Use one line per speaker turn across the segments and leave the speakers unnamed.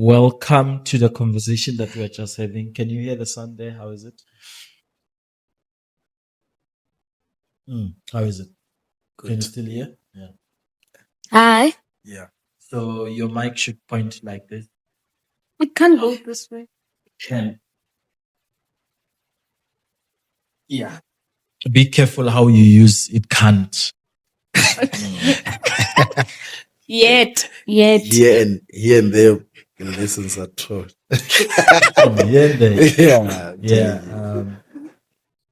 Welcome to the conversation that we are just having. Can you hear the sound there? How is it? How is it? Can you still hear? Yeah.
Hi.
Yeah. So your mic should point like this.
It can't go this way.
Can. Yeah. Be careful how you use it. Can't.
Yet.
Here and there, lessons are taught.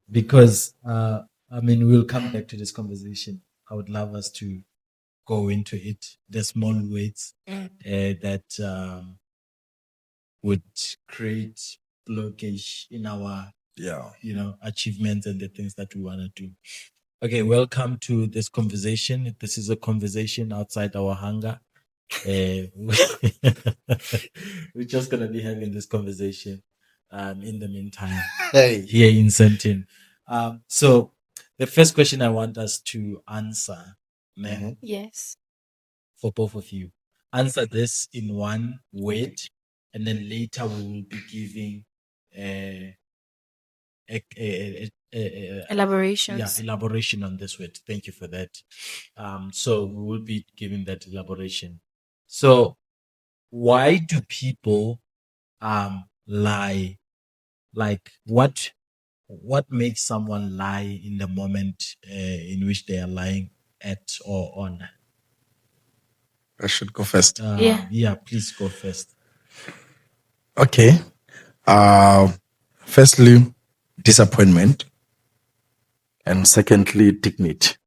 Because we'll come back to this conversation. I would love us to go into it. The small weights that would create blockage in our achievements and the things that we want to do. Okay, welcome to this conversation. This is a conversation outside our hangar. We're just gonna be having this conversation in the meantime here in Sentin. So the first question I want us to answer,
Yes.
for both of you, answer this in one word, and then later we will be giving
Elaborations.
elaboration on this word. Thank you for that. So we will be giving that elaboration. So why do people lie? Like what makes someone lie in the moment in which they are lying at or on?
I should go first.
Yeah, please go first.
Okay. Firstly, disappointment. And secondly, dignity.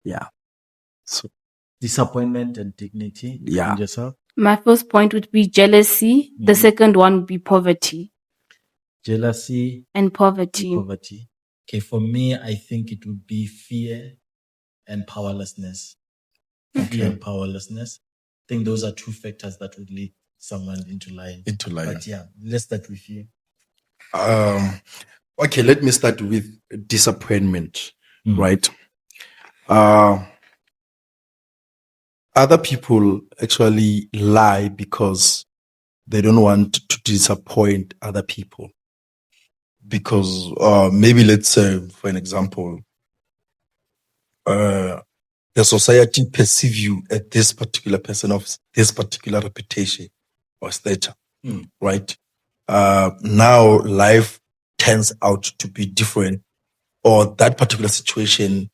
Yeah. So
Disappointment and dignity.
Yeah.
And yourself?
My first point would be jealousy. The second one would be poverty.
Jealousy
and poverty.
Poverty. Okay, for me, I think it would be fear and powerlessness. Fear and powerlessness. I think those are two factors that would lead someone into lying. But yeah, let's start with you.
Okay, let me start with disappointment, right? Other people actually lie because they don't want to disappoint other people. Because maybe, let's say, for an example, the society perceive you as this particular person of this particular reputation or stature, right? Now life turns out to be different, or that particular situation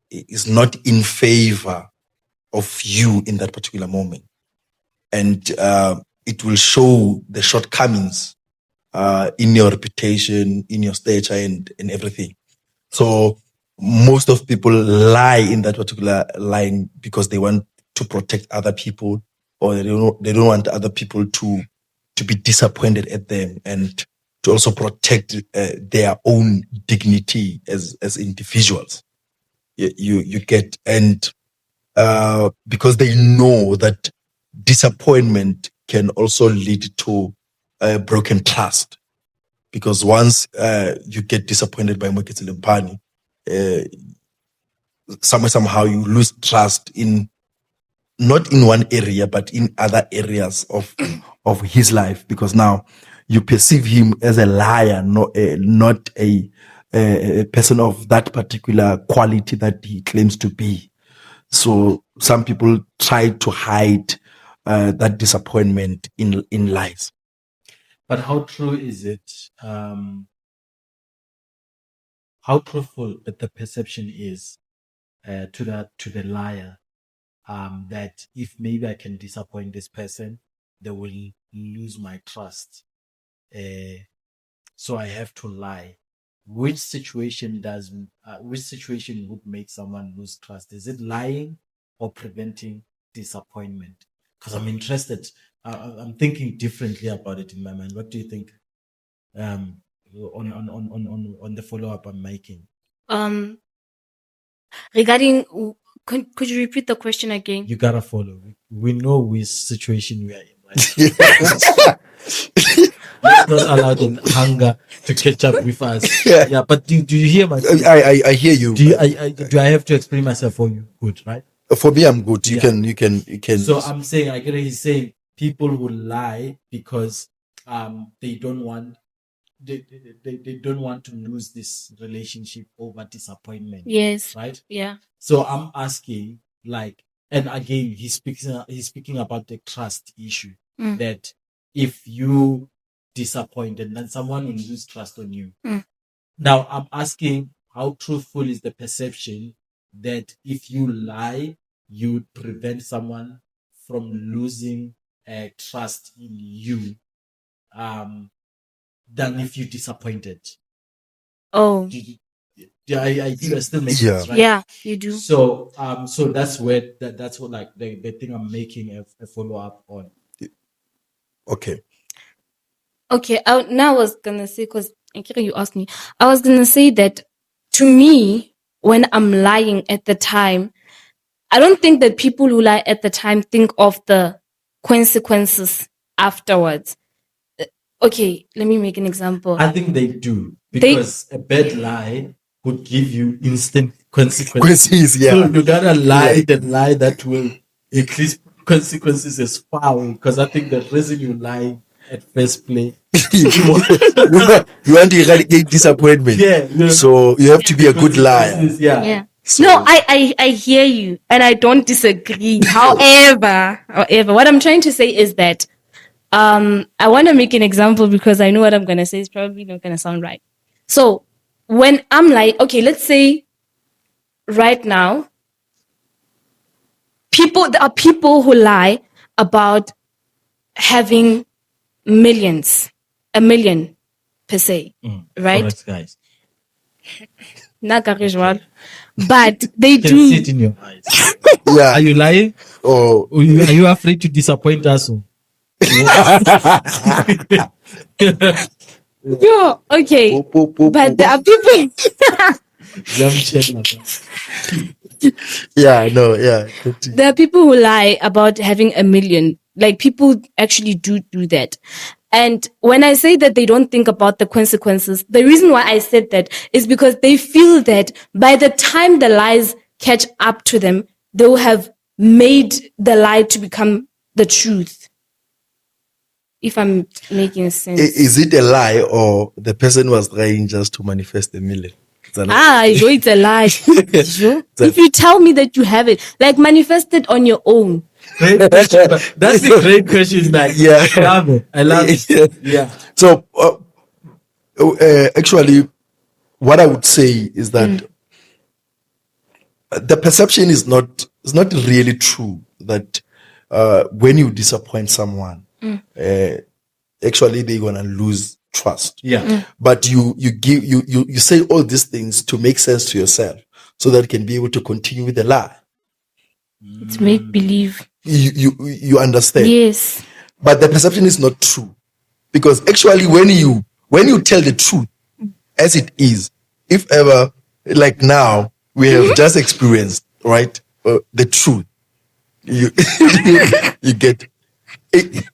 is not in favor of you in that particular moment. And it will show the shortcomings in your reputation, in your stature, and everything. So most of people lie in that particular line because they want to protect other people, or they don't want other people to be disappointed at them, and to also protect their own dignity as individuals. You get, and because they know that disappointment can also lead to broken trust. Because once you get disappointed by Mwekezi Lempani, somehow you lose trust in, not in one area, but in other areas of his life. Because now you perceive him as a liar, not a person of that particular quality that he claims to be. So some people try to hide that disappointment in lies.
But how true is it? How truthful the perception is to the liar, that if maybe I can disappoint this person, they will lose my trust. So I have to lie. Which situation would make someone lose trust? Is it lying or preventing disappointment? Because I'm interested. I'm thinking differently about it in my mind. What do you think? On the follow-up I'm making.
Regarding, could you repeat the question again?
You gotta follow. We know which situation we are in, right? Let's not allow the hunger to catch up with us. Yeah, but do you hear my?
I hear you.
Do I have to explain myself for you? Good, right?
For me, I'm good. You can.
So I'm saying, I get he's saying people who lie because they don't want they don't want to lose this relationship over disappointment.
Yes.
Right?
Yeah.
So I'm asking, like, and again, he's speaking about the trust issue, that if you disappointed, then someone will lose trust on you. Now I'm asking, how truthful is the perception that if you lie, you would prevent someone from losing trust in you, than if you disappointed?
Oh.
I think I still make
Yeah.
sense, right?
Yeah, you do.
So so that's where that's what, like, the thing I'm making a follow up on.
Okay.
Okay, now I was gonna say, because you asked me, I was gonna say that to me, when I'm lying at the time, I don't think that people who lie at the time think of the consequences afterwards. Okay, let me make an example.
I think they do, because a bad lie could give you instant consequences.
Consequences, yeah.
So you gotta lie the lie that will increase consequences as far, because I think the reason you lie at first place,
you want to eradicate disappointment.
yeah.
So you have to be a good liar.
Yeah.
Yeah.
So-
No, I hear you and I don't disagree. However, what I'm trying to say is that I want to make an example because I know what I'm going to say is probably not going to sound right. So when I'm like, okay, let's say right now, there are people who lie about having millions, a million per se, right?
Correct, guys.
Not casual, but they
Can
do.
see it in your eyes.
Yeah.
Are you lying?
Oh,
Are you afraid to disappoint us?
Yo, okay. But there are people.
yeah, no, yeah.
There are people who lie about having a million. Like, people actually do that. And when I say that they don't think about the consequences, the reason why I said that is because they feel that by the time the lies catch up to them, they will have made the lie to become the truth. If I'm making sense.
Is it a lie or the person was trying just to manifest the million?
It's a lie. If you tell me that you have it, like, manifest it on your own.
Great question. That's a great question. Like,
Yeah.
I love it. Yeah.
So, actually, what I would say is that the perception is not really true that when you disappoint someone, actually they're gonna lose trust.
Yeah.
But you say all these things to make sense to yourself, so that you can be able to continue with the lie.
It's make believe.
You understand?
Yes.
But the perception is not true, because actually when you tell the truth as it is, if ever, like now we have just experienced, right, the truth, you you get it.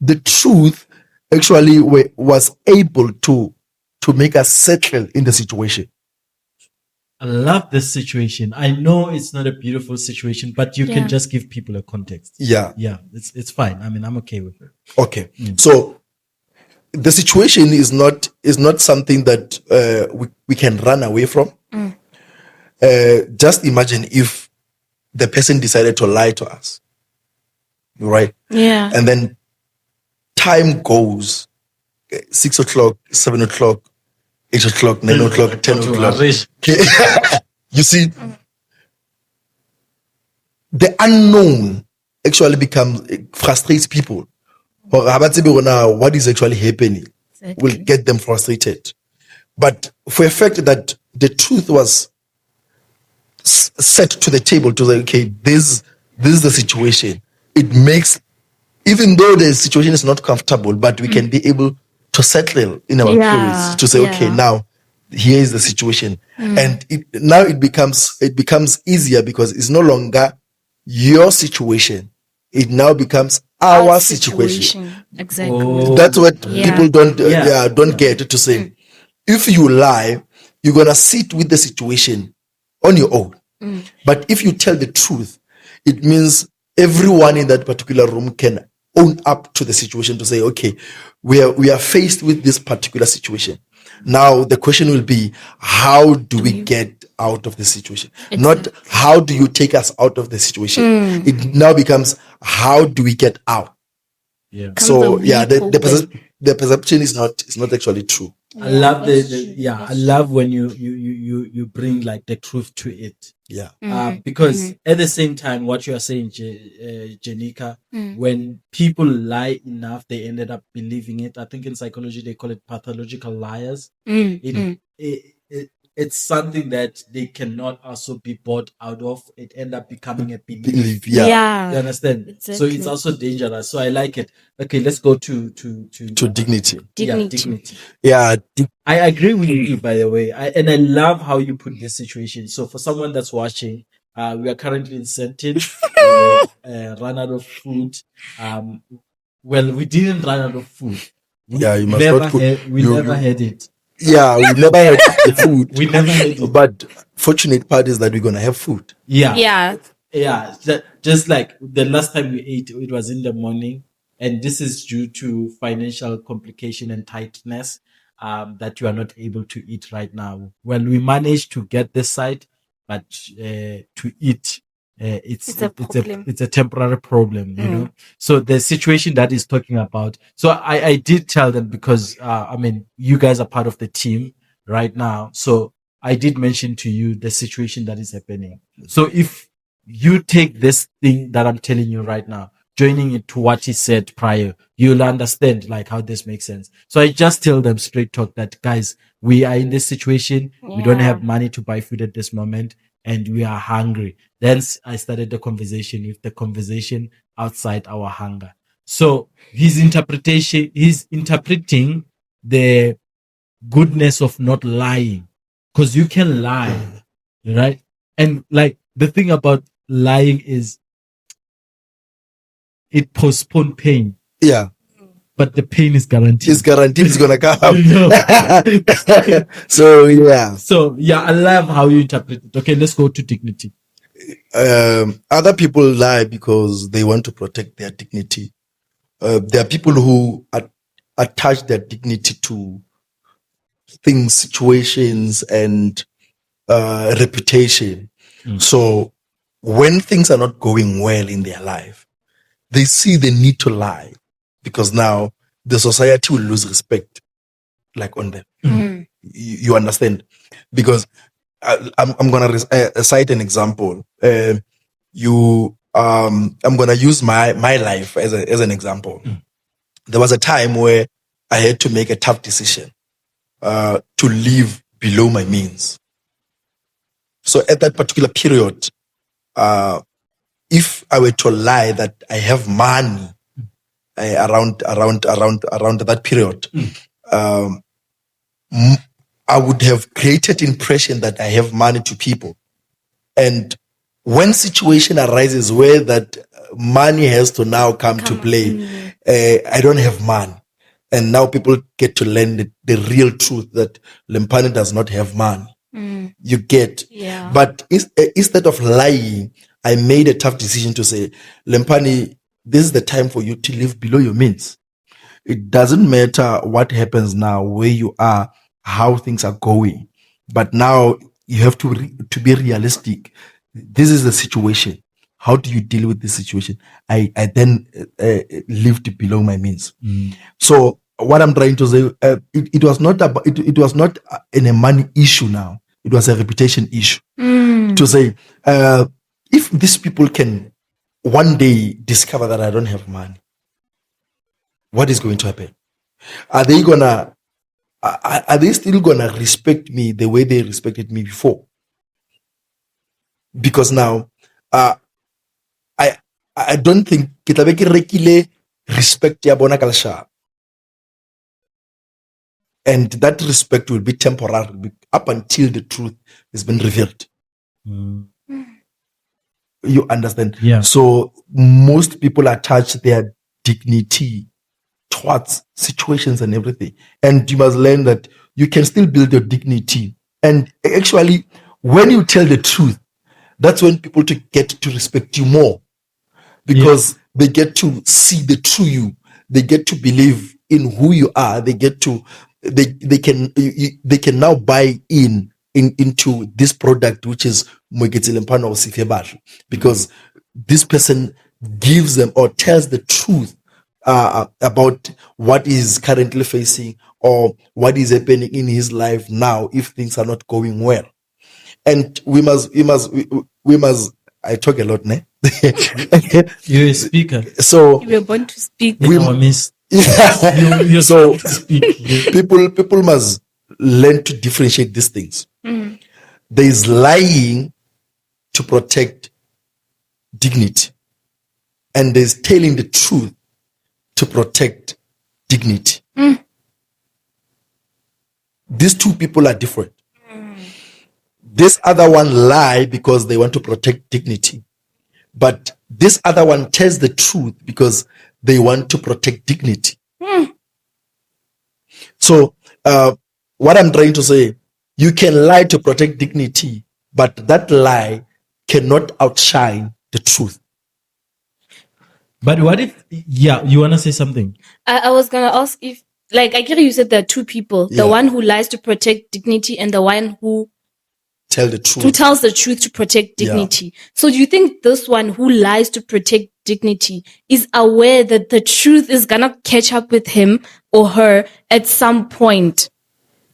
The truth actually was able to make us settle in the situation.
I love this situation. I know it's not a beautiful situation, but you can just give people a context.
Yeah.
Yeah. It's fine. I mean, I'm okay with it.
Okay. So the situation is not something that we can run away from. Just imagine if the person decided to lie to us, right?
Yeah.
And then time goes, 6 o'clock, 7 o'clock, 8 o'clock, 9 o'clock, 10 o'clock. You see, the unknown actually frustrates people. What is actually happening will get them frustrated. But for a fact that the truth was set to the table to say, okay, this is the situation. It makes, even though the situation is not comfortable, but we can be able to settle in our queries to say, okay, now here is the situation. And it becomes easier, because it's no longer your situation. It now becomes our situation.
Exactly.
Oh.
That's what people don't get to say. If you lie, you're gonna sit with the situation on your own. But if you tell the truth, it means everyone in that particular room can own up to the situation to say, okay, we are faced with this particular situation. Now the question will be, how do we get out of the situation? Not how do you take us out of the situation? It now becomes, how do we get out?
Yeah.
So the perception is not actually true.
I love I love when you bring like the truth to it.
Yeah.
Because at the same time, what you are saying, Jenica, when people lie enough, they ended up believing it. I think in psychology they call it pathological liars. It's something that they cannot also be bought out of. It end up becoming a belief.
Yeah.
You understand?
Exactly.
So it's also dangerous. So I like it. Okay, let's go to
dignity.
Yeah, dignity.
Yeah.
I agree with you, by the way. I love how you put this situation. So for someone that's watching, we are currently in Sentin, run out of food. Well, we didn't run out of food.
You must not put.
We never had it.
Yeah, we never had the food.
We never had it.
But fortunate part is that we're gonna have food.
Yeah. Just like the last time we ate, it was in the morning, and this is due to financial complication and tightness. That you are not able to eat right now. Well, we managed to get this side, but to eat, it's a temporary problem, you know. So the situation that is talking about. So I did tell them, because I mean, you guys are part of the team right now. So I did mention to you the situation that is happening. So if you take this thing that I'm telling you right now, joining it to what he said prior, you'll understand like how this makes sense. So I just tell them straight talk that, guys, we are in this situation. We don't have money to buy food at this moment, and we are hungry. Then I started the conversation with the conversation outside our hunger. So he's interpreting the goodness of not lying, because you can lie, right? And like the thing about lying is, it postpones pain.
Yeah.
But the pain is guaranteed.
It's guaranteed it's gonna come. So
I love how you interpret it. Okay, let's go to dignity.
Other people lie because they want to protect their dignity. There are people who attach their dignity to things, situations, and reputation. So when things are not going well in their life, they see the need to lie, because now the society will lose respect, like on them. You understand? Because I'm gonna cite an example. I'm gonna use my life as an example. There was a time where I had to make a tough decision to live below my means. So at that particular period, if I were to lie that I have money around that period, I would have created impression that I have money to people. And when situation arises where that money has to now come to play, I don't have money. And now people get to learn the real truth that Lempane does not have money. You get.
Yeah.
But instead of lying, I made a tough decision to say, Lempane, this is the time for you to live below your means. It doesn't matter what happens now, where you are, how things are going. But now you have to be realistic. This is the situation. How do you deal with this situation? I then lived below my means. So what I'm trying to say, it was not about, it was not in a money issue now. It was a reputation issue. To say, if these people can one day discover that I don't have money, what is going to happen? Are they still gonna respect me the way they respected me before? Because now, I don't think ke tla be ke rekile respect ya bona ka leshano. And that respect will be temporary up until the truth has been revealed. You understand?
Yeah.
So most people attach their dignity towards situations and everything. And you must learn that you can still build your dignity. And actually, when you tell the truth, that's when people get to respect you more, because they get to see the true you. They get to believe in who you are. They get to they can now buy into this product, which is Moeketsi Lempano or Sifiwe Bashwe, because this person gives them or tells the truth about what is currently facing or what is happening in his life now if things are not going well. And we must I talk a lot, ne?
You're a speaker.
So
You were born to speak.
You're
so
to speak.
people must learn to differentiate these things. There is lying to protect dignity, and there's telling the truth to protect dignity. These two people are different. This other one lie because they want to protect dignity, but this other one tells the truth because they want to protect dignity. So what I'm trying to say, you can lie to protect dignity, but that lie cannot outshine the truth.
But what if, you want to say something?
I was going to ask if, like, I get you said there are two people, the one who lies to protect dignity and the one who
Tell the truth.
who tells the truth to protect dignity. So do you think this one who lies to protect dignity is aware that the truth is gonna catch up with him or her at some point?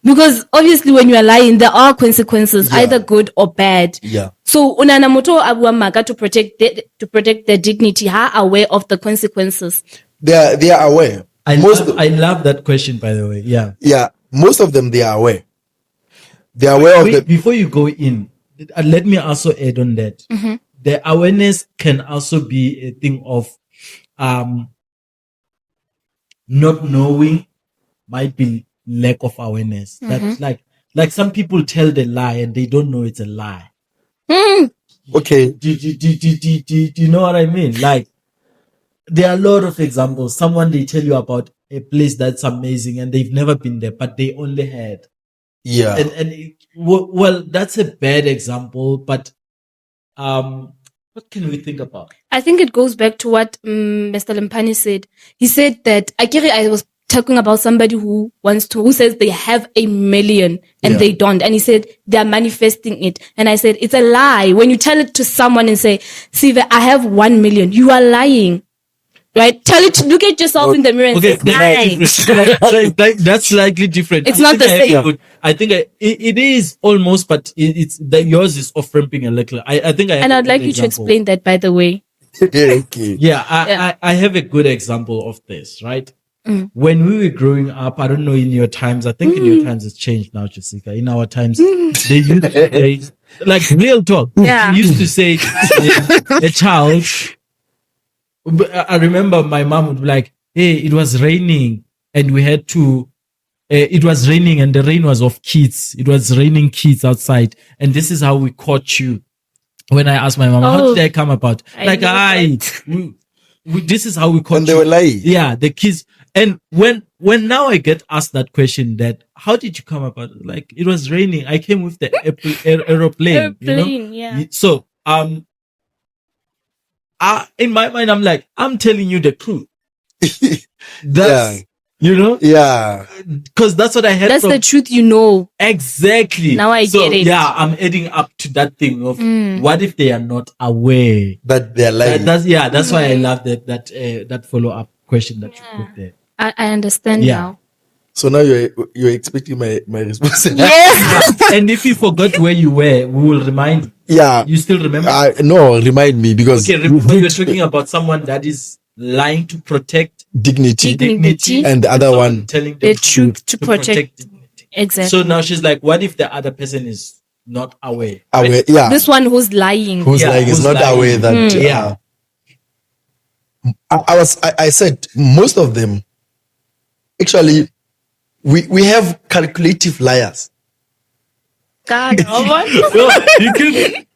Because obviously when you are lying, there are consequences, either good or bad.
Yeah.
So unanamoto abuamaka to protect their dignity, how aware of the consequences?
They are aware.
I love that question, by the way. Yeah.
Yeah. Most of them, they are aware. They are aware of the.
Before you go in, let me also add on that. The awareness can also be a thing of not knowing, might be lack of awareness. That's like some people tell the lie and they don't know it's a lie.
Okay.
Do you know what I mean? Like, there are a lot of examples. Someone, they tell you about a place that's amazing and they've never been there, but they only heard.
Yeah.
Well, that's a bad example, but what can we think about?
I think it goes back to what Mr. Lempani said. He said that I was talking about somebody who says they have 1 million and they don't. And he said they're manifesting it. And I said, it's a lie. When you tell it to someone and say, Sive, I have 1 million, you are lying. Right? Tell it, look at yourself in the mirror and say,
that's slightly different.
It's not the same.
I think it is almost, but it's that yours is off ramping a little. I think
and I'd like you to explain that, by the way.
Okay.
I have a good example of this, right? When we were growing up, I don't know in your times, I think in your times it's changed now, Jessica. In our times, they used to say, like real talk.
Yeah.
They used to say a child. I remember my mom would be like, hey, it was raining and we had to, it was raining and the rain was of kids. It was raining kids outside. And this is how we caught you. When I asked my mom, how did I come about? This is how we caught you.
And they were lying.
Yeah, the kids. And when now I get asked that question, that how did you come about? Like, it was raining. I came with the aeroplane. You know?
Yeah.
So, in my mind, I'm like, I'm telling you the truth. That's, you know?
Yeah.
Because that's what I had.
That's the truth, you know.
Exactly.
Now I get it.
Yeah, I'm adding up to that thing of what if they are not aware
that they're lying.
That's why I love that follow up question that you put there.
I understand now.
So now you're expecting my response.
Yes.
And if you forgot where you were, we will remind you.
Yeah.
You still remember?
No, remind me, because
remember you're talking about someone that is lying to protect
dignity, and the other one
telling
the truth to protect
dignity.
Exactly.
So now she's like, what if the other person is not aware?
Aware, yeah.
This one who's lying.
Who's not aware that I said most of them actually we have calculative liars.
God,
You can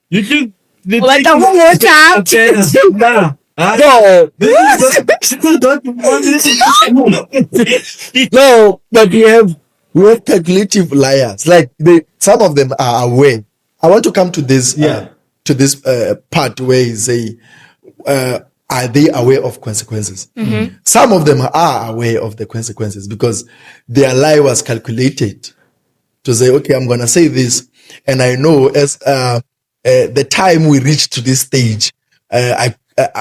No, but we have calculative liars. Like some of them are aware. I want to come to this to this part where you say, are they aware of consequences? Some of them are aware of the consequences because their lie was calculated to say, okay, I'm going to say this. And I know as the time we reach to this stage, I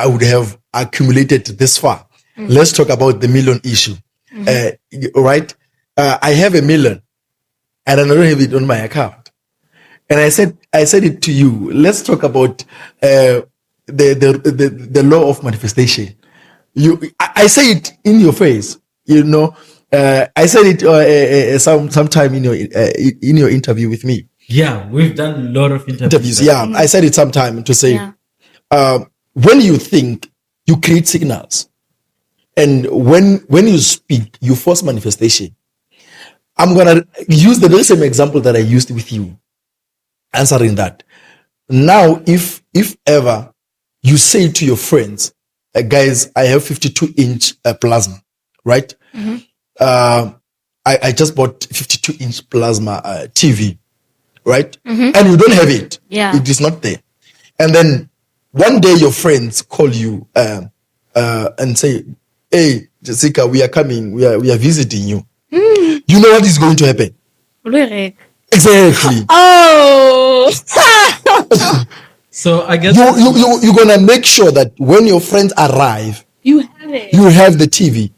would have accumulated this far. Let's talk about the million issue. Right? I have $1 million and I don't have it on my account. And I said it to you. Let's talk about the law of manifestation. I say it in your face. I said it sometime in your interview with me.
Yeah, we've done a lot of interviews.
Yeah, I said it sometime to say, when you think, you create signals, and when you speak, you force manifestation. I'm gonna use the very same example that I used with you, answering that. Now, if ever you say to your friends, guys, I have 52-inch plasma, right? I just bought 52-inch plasma TV, right? And you don't have it.
Yeah.
It is not there. And then one day your friends call you and say, hey, Jessica, we are coming. We are visiting you. You know what is going to happen? Exactly.
Oh.
So I guess
you're gonna make sure that when your friends arrive,
You have it.
you have the TV.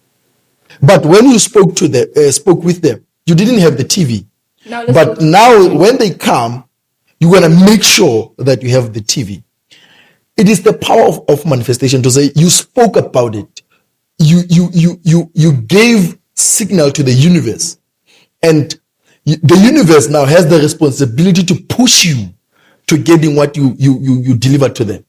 But when you spoke with them, you didn't have the TV. But now when they come, you're gonna make sure that you have the TV. It is the power of manifestation to say you spoke about it. You gave signal to the universe, and the universe now has the responsibility to push you to getting what you delivered to them,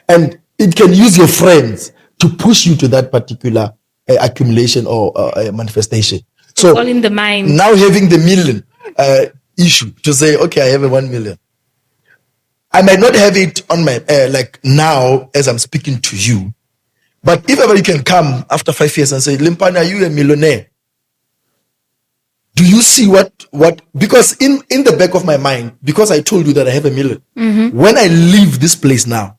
and it can use your friends to push you to that particular accumulation or manifestation. So
It's all in the mind.
now having the million issue to say, okay, I have a 1 million. I might not have it on my like now as I'm speaking to you, but if ever you can come after 5 years and say, Limpana, are you a millionaire? Do you see what? Because in the back of my mind, because I told you that I have $1 million, when I leave this place now,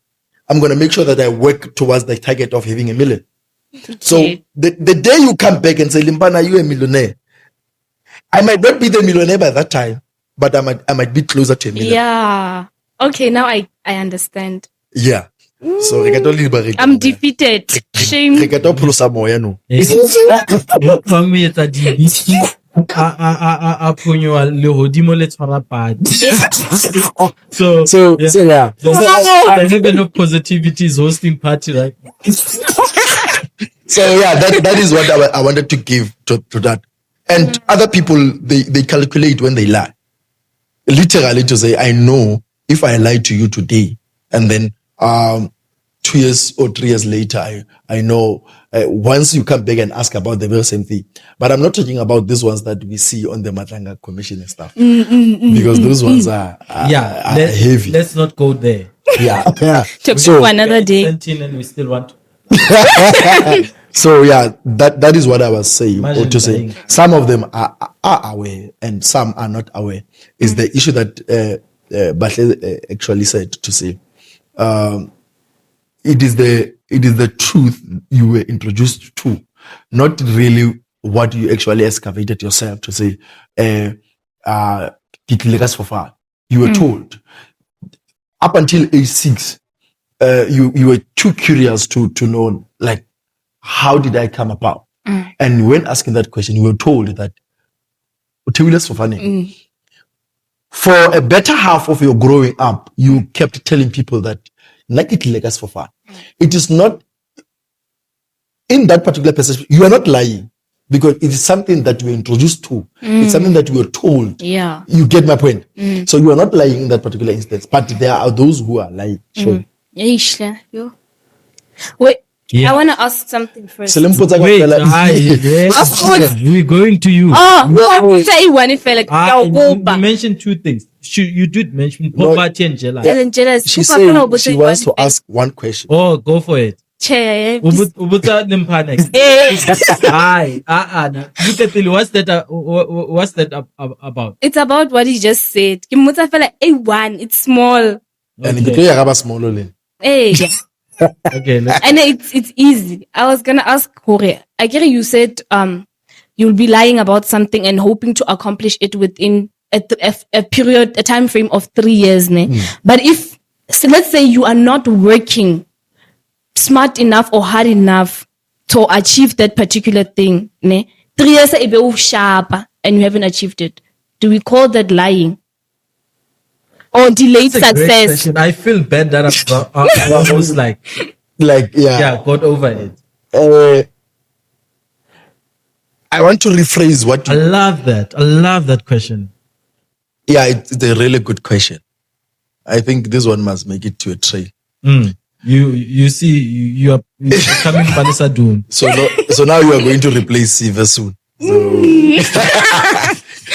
I'm going to make sure that I work towards the target of having $1 million. So the day you come back and say, Limpana, are you a millionaire? I might not be the millionaire by that time, but I might be closer to $1 million.
Yeah. Okay, now I understand.
Yeah. So
I'm defeated. Shame.
for me it's a DB. A ponyo le hodimo le tshwara padi. So
yeah.
The heaven of positivity is hosting party, right?
So yeah, that is what I wanted to give to that. And other people, they calculate when they lie. Literally to say, I know if I lie to you today, and then 2 years or 3 years later, I know once you come back and ask about the very same thing. But I'm not talking about these ones that we see on the Matanga Commission and stuff. Because those ones are heavy.
Let's not go there.
Yeah.
So another day.
And we still want to.
So yeah, that is what I was saying.
Imagine
Or to say,
dying.
some of them are aware and some are not aware. Is the issue that Batle actually said to say, it is the truth you were introduced to, not really what you actually excavated yourself to say. For far, you were told up until age 6. You were too curious to know, like, how did I come about? And when asking that question, you were told that for a better half of your growing up, you kept telling people that it is not in that particular perception. You are not lying because it is something that you were introduced to. It's something that you were told.
Yeah.
You get my point. So you are not lying in that particular instance, but there are those who are lying. Sure.
Wait,
Yeah.
I want to ask something first.
Wait, we're going to you.
Say one if like
You mentioned 2 things. You did mention poverty and jealousy.
She said she wants to ask one question.
Oh, go for it.
Chair.
Ubuta Limpana. Look at Lily. What's that about?
It's about what he just said. Kimutsa fela A1, it's small.
And
Okay.
the player have a small lane.
Hey, yeah.
Okay,
And it's easy. I was gonna ask Jorge. I get it, you said you'll be lying about something and hoping to accomplish it within a time frame of 3 years, ne? But if so let's say you are not working smart enough or hard enough to achieve that particular thing, ne? 3 years sharp and you haven't achieved it. Do we call that lying? Or delayed
That's a great
success?
question. I feel bad that I almost like got over it.
I want to rephrase what
I
you.
love that. I love that question.
Yeah, it's a really good question. I think this one must make it to a trail.
You see, you're becoming Vanessa Doon.
So now you are going to replace Siva soon.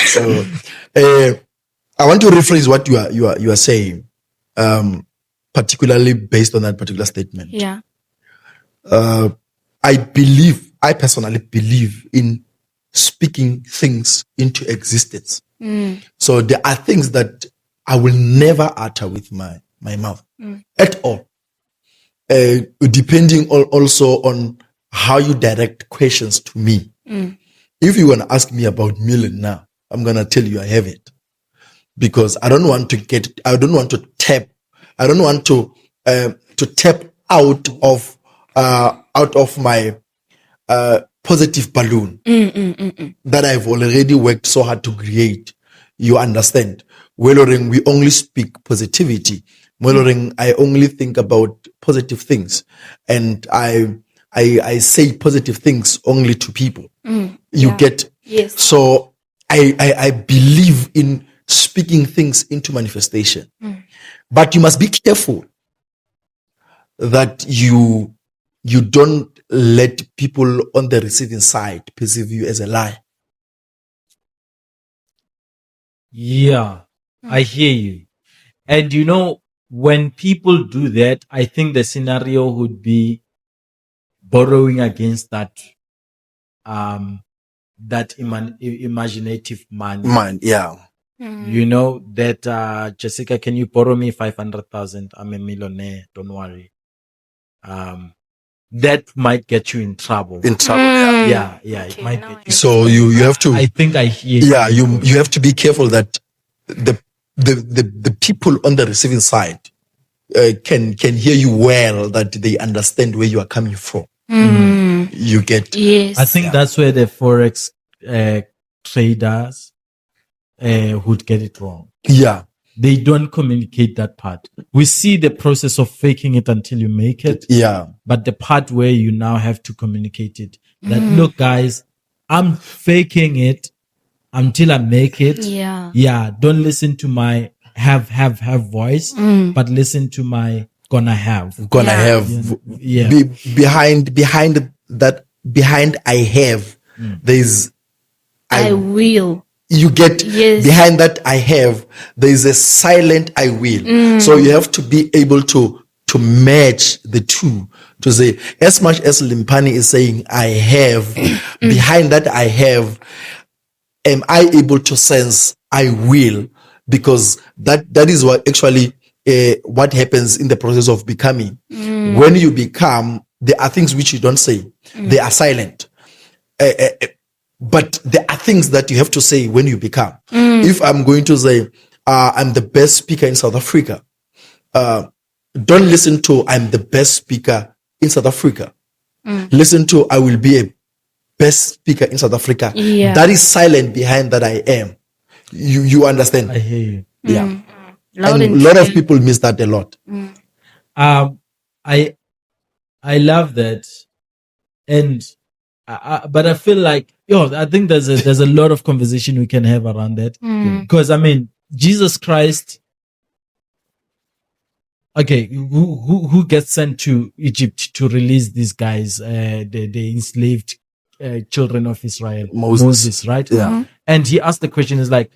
So I want to rephrase what you are saying, particularly based on that particular statement.
Yeah.
I personally believe in speaking things into existence. So there are things that I will never utter with my mouth at all. Depending also on how you direct questions to me. If you want to ask me about million now, I'm going to tell you I have it. Because I don't want to tap out of my positive balloon that I've already worked so hard to create. You understand? Wherein we only speak positivity. Wherein I only think about positive things, and I say positive things only to people. You get?
Yes.
So I believe in speaking things into manifestation. But you must be careful that you don't let people on the receiving side perceive you as a liar.
Yeah, I hear you. And you know, when people do that, I think the scenario would be borrowing against that imaginative mind.
Mind, yeah.
You know, that Jessica, can you borrow me 500,000? I'm a millionaire, don't worry. That might get you in trouble. Yeah, it might get you.
So you have to.
I think I hear.
Yeah, you have to be careful that the people on the receiving side can hear you well, that they understand where you are coming from. You get?
Yes.
I think that's where the Forex traders would get it wrong.
Yeah.
They don't communicate that part. We see the process of faking it until you make it.
Yeah.
But the part where you now have to communicate it, that look, guys, I'm faking it until I make it.
Yeah.
Yeah. Don't listen to my have voice, but listen to my gonna have.
Behind I have, there's
I will.
You get?
Yes.
Behind that I have, there is a silent I will. So you have to be able to match the two, to say, as much as Limpani is saying I have, behind that I have, am I able to sense I will? Because that is what actually what happens in the process of becoming. When you become, there are things which you don't say. They are silent. But there are things that you have to say when you become. If I'm going to say, I'm the best speaker in South Africa, don't listen to I'm the best speaker in South Africa. Listen to I will be a best speaker in South Africa.
Yeah.
That is silent behind that I am. You understand?
I hear you.
Yeah.
Loud
And
and
a lot of
clear.
people miss that a lot.
I love that, and but I feel like I think there's a lot of conversation we can have around that, because I mean Jesus Christ. Okay, who gets sent to Egypt to release these guys, the enslaved children of Israel? Moses, right?
Yeah.
And he asked the question: is like,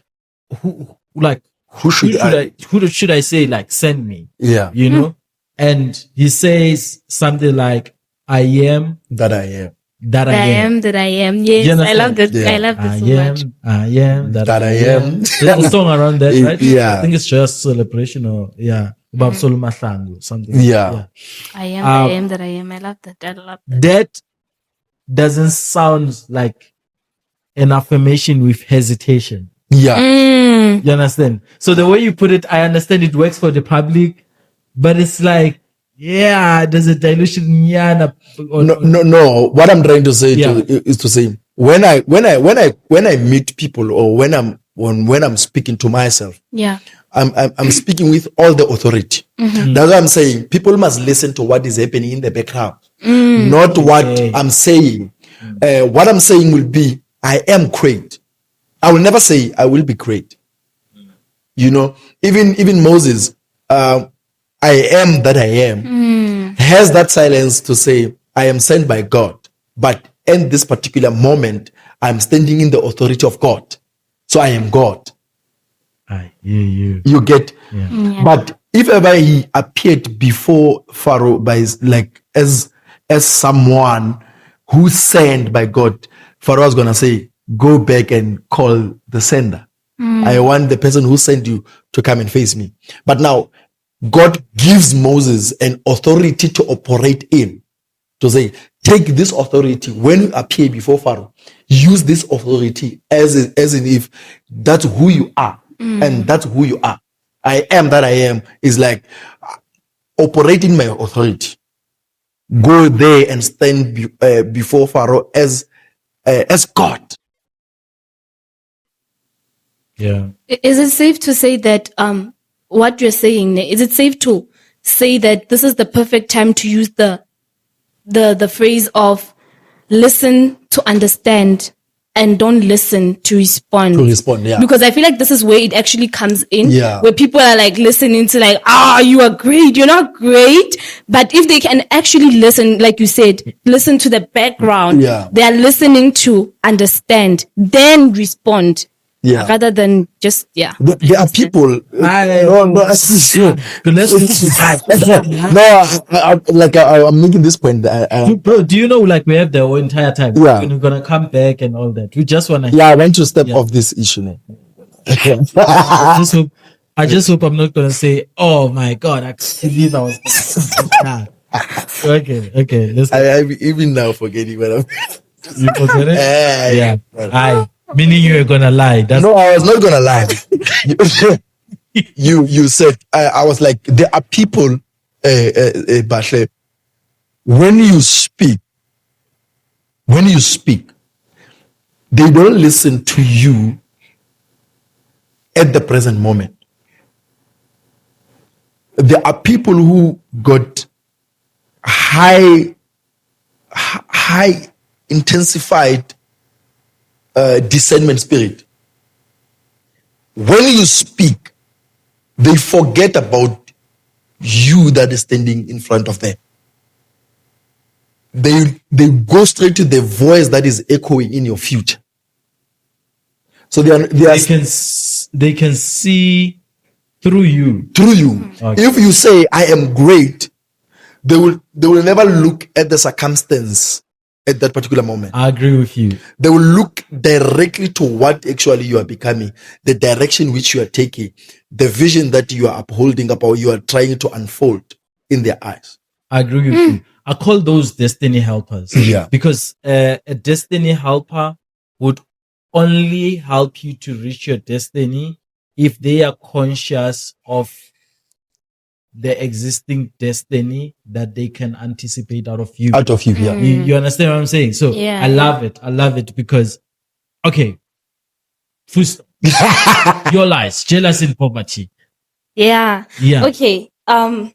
who should I say, like, send me?
Yeah.
You know? And he says something like, I am
That I am.
that I am.
That I am. Yes,
You
I
understand?
love that.
Yeah.
I love
I
that so much.
am that
That I am.
There's a song around that, right?
Yeah.
I think it's just celebration, or About Solo Mahlangu, something.
Yeah.
I am that I am. I love that. I love that.
That doesn't sound like an affirmation with hesitation.
Yeah.
Mm.
You understand? So the way you put it, I understand it works for the public, but it's like, yeah, there's a dilution. Yeah,
No. What I'm trying to say
Yeah.
is to say when I meet people or when I'm speaking to myself,
Yeah.
I'm speaking with all the authority. That's what I'm saying. People must listen to what is happening in the background, not what I'm saying. What I'm saying will be, I am great. I will never say I will be great. You know, even Moses, I am that I am, has that silence to say, I am sent by God. But in this particular moment, I'm standing in the authority of God. So I am God.
I hear you.
You get,
Yeah.
but if ever he appeared before Pharaoh as someone who's sent by God, Pharaoh was gonna say, go back and call the sender. I want the person who sent you to come and face me. But now God gives Moses an authority to operate in, to say, take this authority when you appear before Pharaoh, use this authority as in if that's who you are. And that's who you are. I am that I am is like operating my authority. Go there and stand before Pharaoh as God.
Yeah.
Is it safe to say that what you're saying? Is it safe to say that this is the perfect time to use the phrase of listen to understand and don't listen to respond?
To respond, yeah.
Because I feel like this is where it actually comes in.
Yeah.
Where people are like listening to like, you are great. You're not great. But if they can actually listen, like you said, listen to the background.
Yeah.
They are listening to understand, then respond.
Yeah.
Rather than just, yeah.
There are people. I'm making this point.
Bro, do you know, like, we have the whole entire time.
Yeah.
We're gonna come back and all that. We just wanna.
I want to step off this issue now.
I just hope I'm not gonna say, oh my God, I can't believe I was. Okay. Let's.
I'm even now forgetting what I'm.
You forget it?
Yeah.
Meaning you were gonna lie. That's
No, I was not gonna lie. You said I was like, there are people, Bashe, when you speak, they don't listen to you at the present moment. There are people who got high intensified discernment spirit. When you speak, they forget about you that is standing in front of them. They go straight to the voice that is echoing in your future. So they
can see through you. Okay.
If you say I am great, they will never look at the circumstance at that particular moment.
I agree with you.
They will look directly to what actually you are becoming, the direction which you are taking, the vision that you are upholding about, you are trying to unfold in their eyes.
I agree with you. I call those destiny helpers.
Yeah.
Because a destiny helper would only help you to reach your destiny if they are conscious of the existing destiny that they can anticipate out of you.
Yeah.
You understand what I'm saying? So
Yeah.
I love it because, okay, first, your lies, jealousy and poverty.
Yeah.
Yeah.
Okay. I'm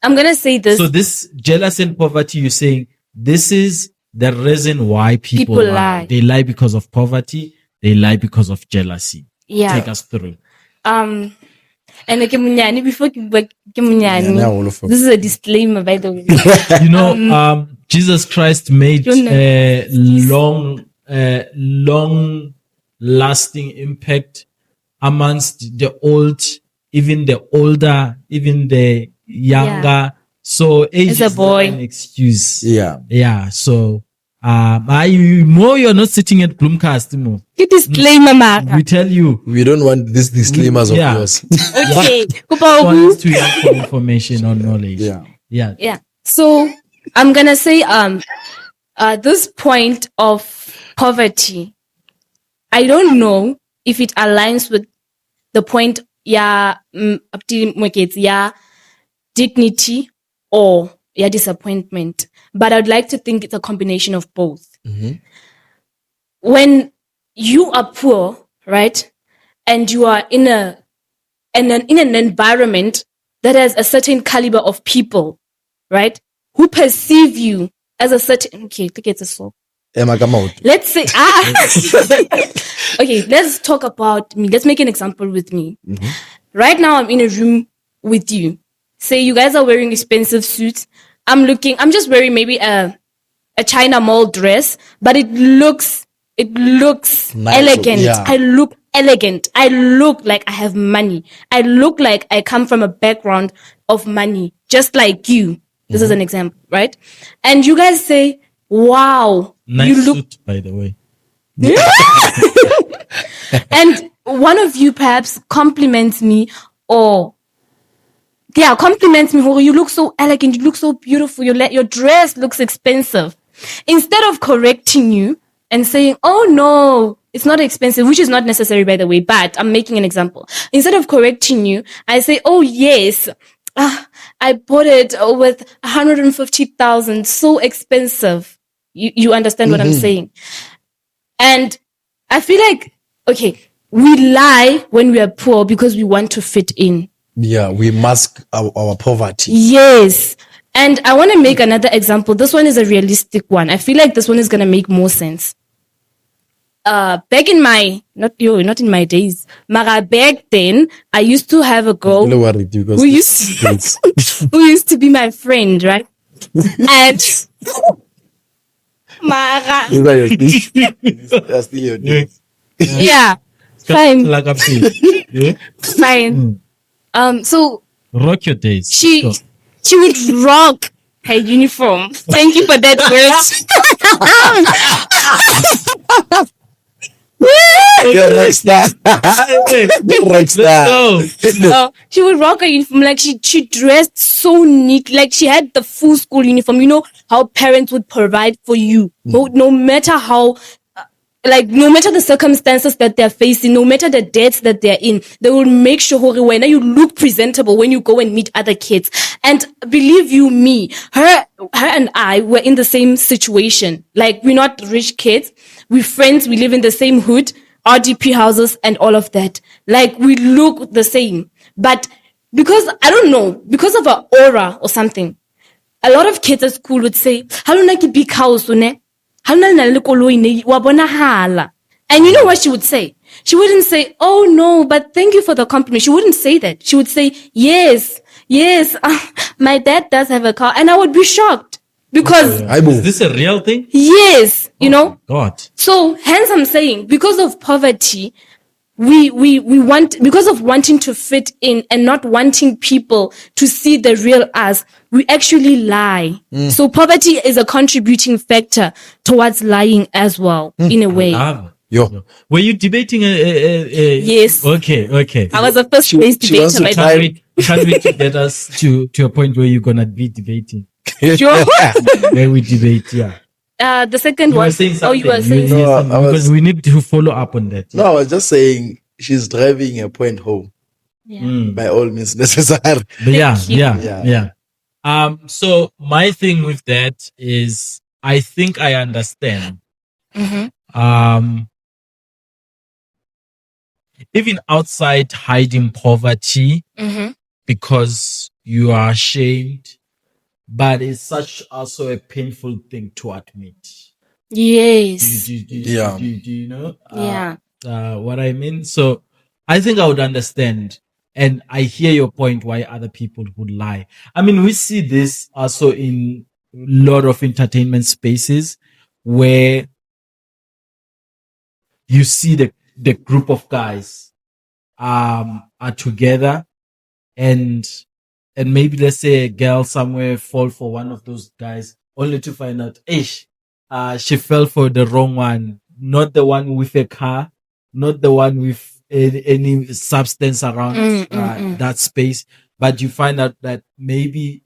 gonna say this.
So this jealousy and poverty, you're saying this is the reason why people lie. They lie because of poverty. They lie because of jealousy.
Yeah.
Take us through.
And before this is a disclaimer, by the way.
You know, Jesus Christ made a long lasting impact amongst the old, even the older, even the younger.
Yeah.
So age
As a
is
boy.
not an excuse.
Yeah.
Yeah. So You're not sitting at Bloomcast, Mo.
Get disclaimer, Maka.
We tell you.
We don't want these disclaimers of
Yeah.
yours.
Okay.
One is too young for information or knowledge. Yeah.
Yeah. So I'm gonna say this point of poverty, I don't know if it aligns with the point dignity or disappointment. But I'd like to think it's a combination of both. When you are poor, right, and you are in an environment that has a certain caliber of people, right, who perceive you as a certain look at this. Let's say okay, let's talk about me. Let's make an example with me. Right now I'm in a room with you. Say you guys are wearing expensive suits. I'm just wearing maybe a China Mall dress, but it looks nice, elegant.
yeah.
I look elegant. I look like I have money. I look like I come from a background of money, just like you. This is an example, right? And you guys say, wow,
Nice
you look
suit, by the way.
and one of you perhaps compliments me or you look so elegant, you look so beautiful, your dress looks expensive. Instead of correcting you and saying, oh no, it's not expensive, which is not necessary, by the way, but I'm making an example. Instead of correcting you, I say, oh yes, I bought it with 150,000, so expensive. You understand what I'm saying? And I feel like, okay, we lie when we are poor because we want to fit in.
Yeah, we mask our poverty.
Yes. And I want to make another example. This one is a realistic one. I feel like this one is going to make more sense. Back in my, not in my days, Mara, back then, I used to have a girl
Don't worry, because
who used to be my friend, right? And Mara,
these are your things. These are still your things.
yeah, fine,
Like I'm saying. Yeah?
fine. So
Rock your days.
she
Go.
would rock her uniform. Thank you for that word.
You're a rock star. Rock star.
Go.
She would rock her uniform, like she dressed so neat, like she had the full school uniform. You know how parents would provide for you, no matter how, no matter the circumstances that they're facing, no matter the debts that they're in, they will make sure when you look presentable when you go and meet other kids. And believe you me, her and I were in the same situation. Like, we're not rich kids, we're friends, we live in the same hood, RDP houses and all of that. Like, we look the same. But because, I don't know, because of her aura or something, a lot of kids at school would say, "Halona ki big house, ne? Halona na le koloi ne wa bona hala." And you know what she would say? She wouldn't say, "Oh no, but thank you for the compliment." She wouldn't say that. She would say, "Yes, my dad does have a car," and I would be shocked because
Is this a real thing?
yes, you know.
God.
So hence I'm saying, because of poverty, we want, because of wanting to fit in and not wanting people to see the real us, we actually lie. So poverty is a contributing factor towards lying as well, in a way.
Yo.
Were you debating
Yes.
Okay.
I was a first place
She wants
debater.
to
by the
try-
way.
Can't wait to get us to a point where you're gonna be debating.
Sure.
Where we debate, yeah.
The second
You were
one.
saying
Oh,
something.
you were saying.
No,
something,
I was-
because we need to follow up on that.
No, I was just saying she's driving a point home.
Yeah.
By all means necessary.
But yeah.
Yeah.
So my thing with that is, I think I understand. Even outside hiding poverty because you are ashamed, but it's such also a painful thing to admit.
Yes.
Do
Yeah.
you know?
Yeah.
What I mean? So I think I would understand. And I hear your point why other people would lie. I mean, we see this also in a lot of entertainment spaces where you see the group of guys are together, and maybe let's say a girl somewhere fall for one of those guys only to find out, she fell for the wrong one, not the one with a car, not the one with any substance around that space, but you find out that maybe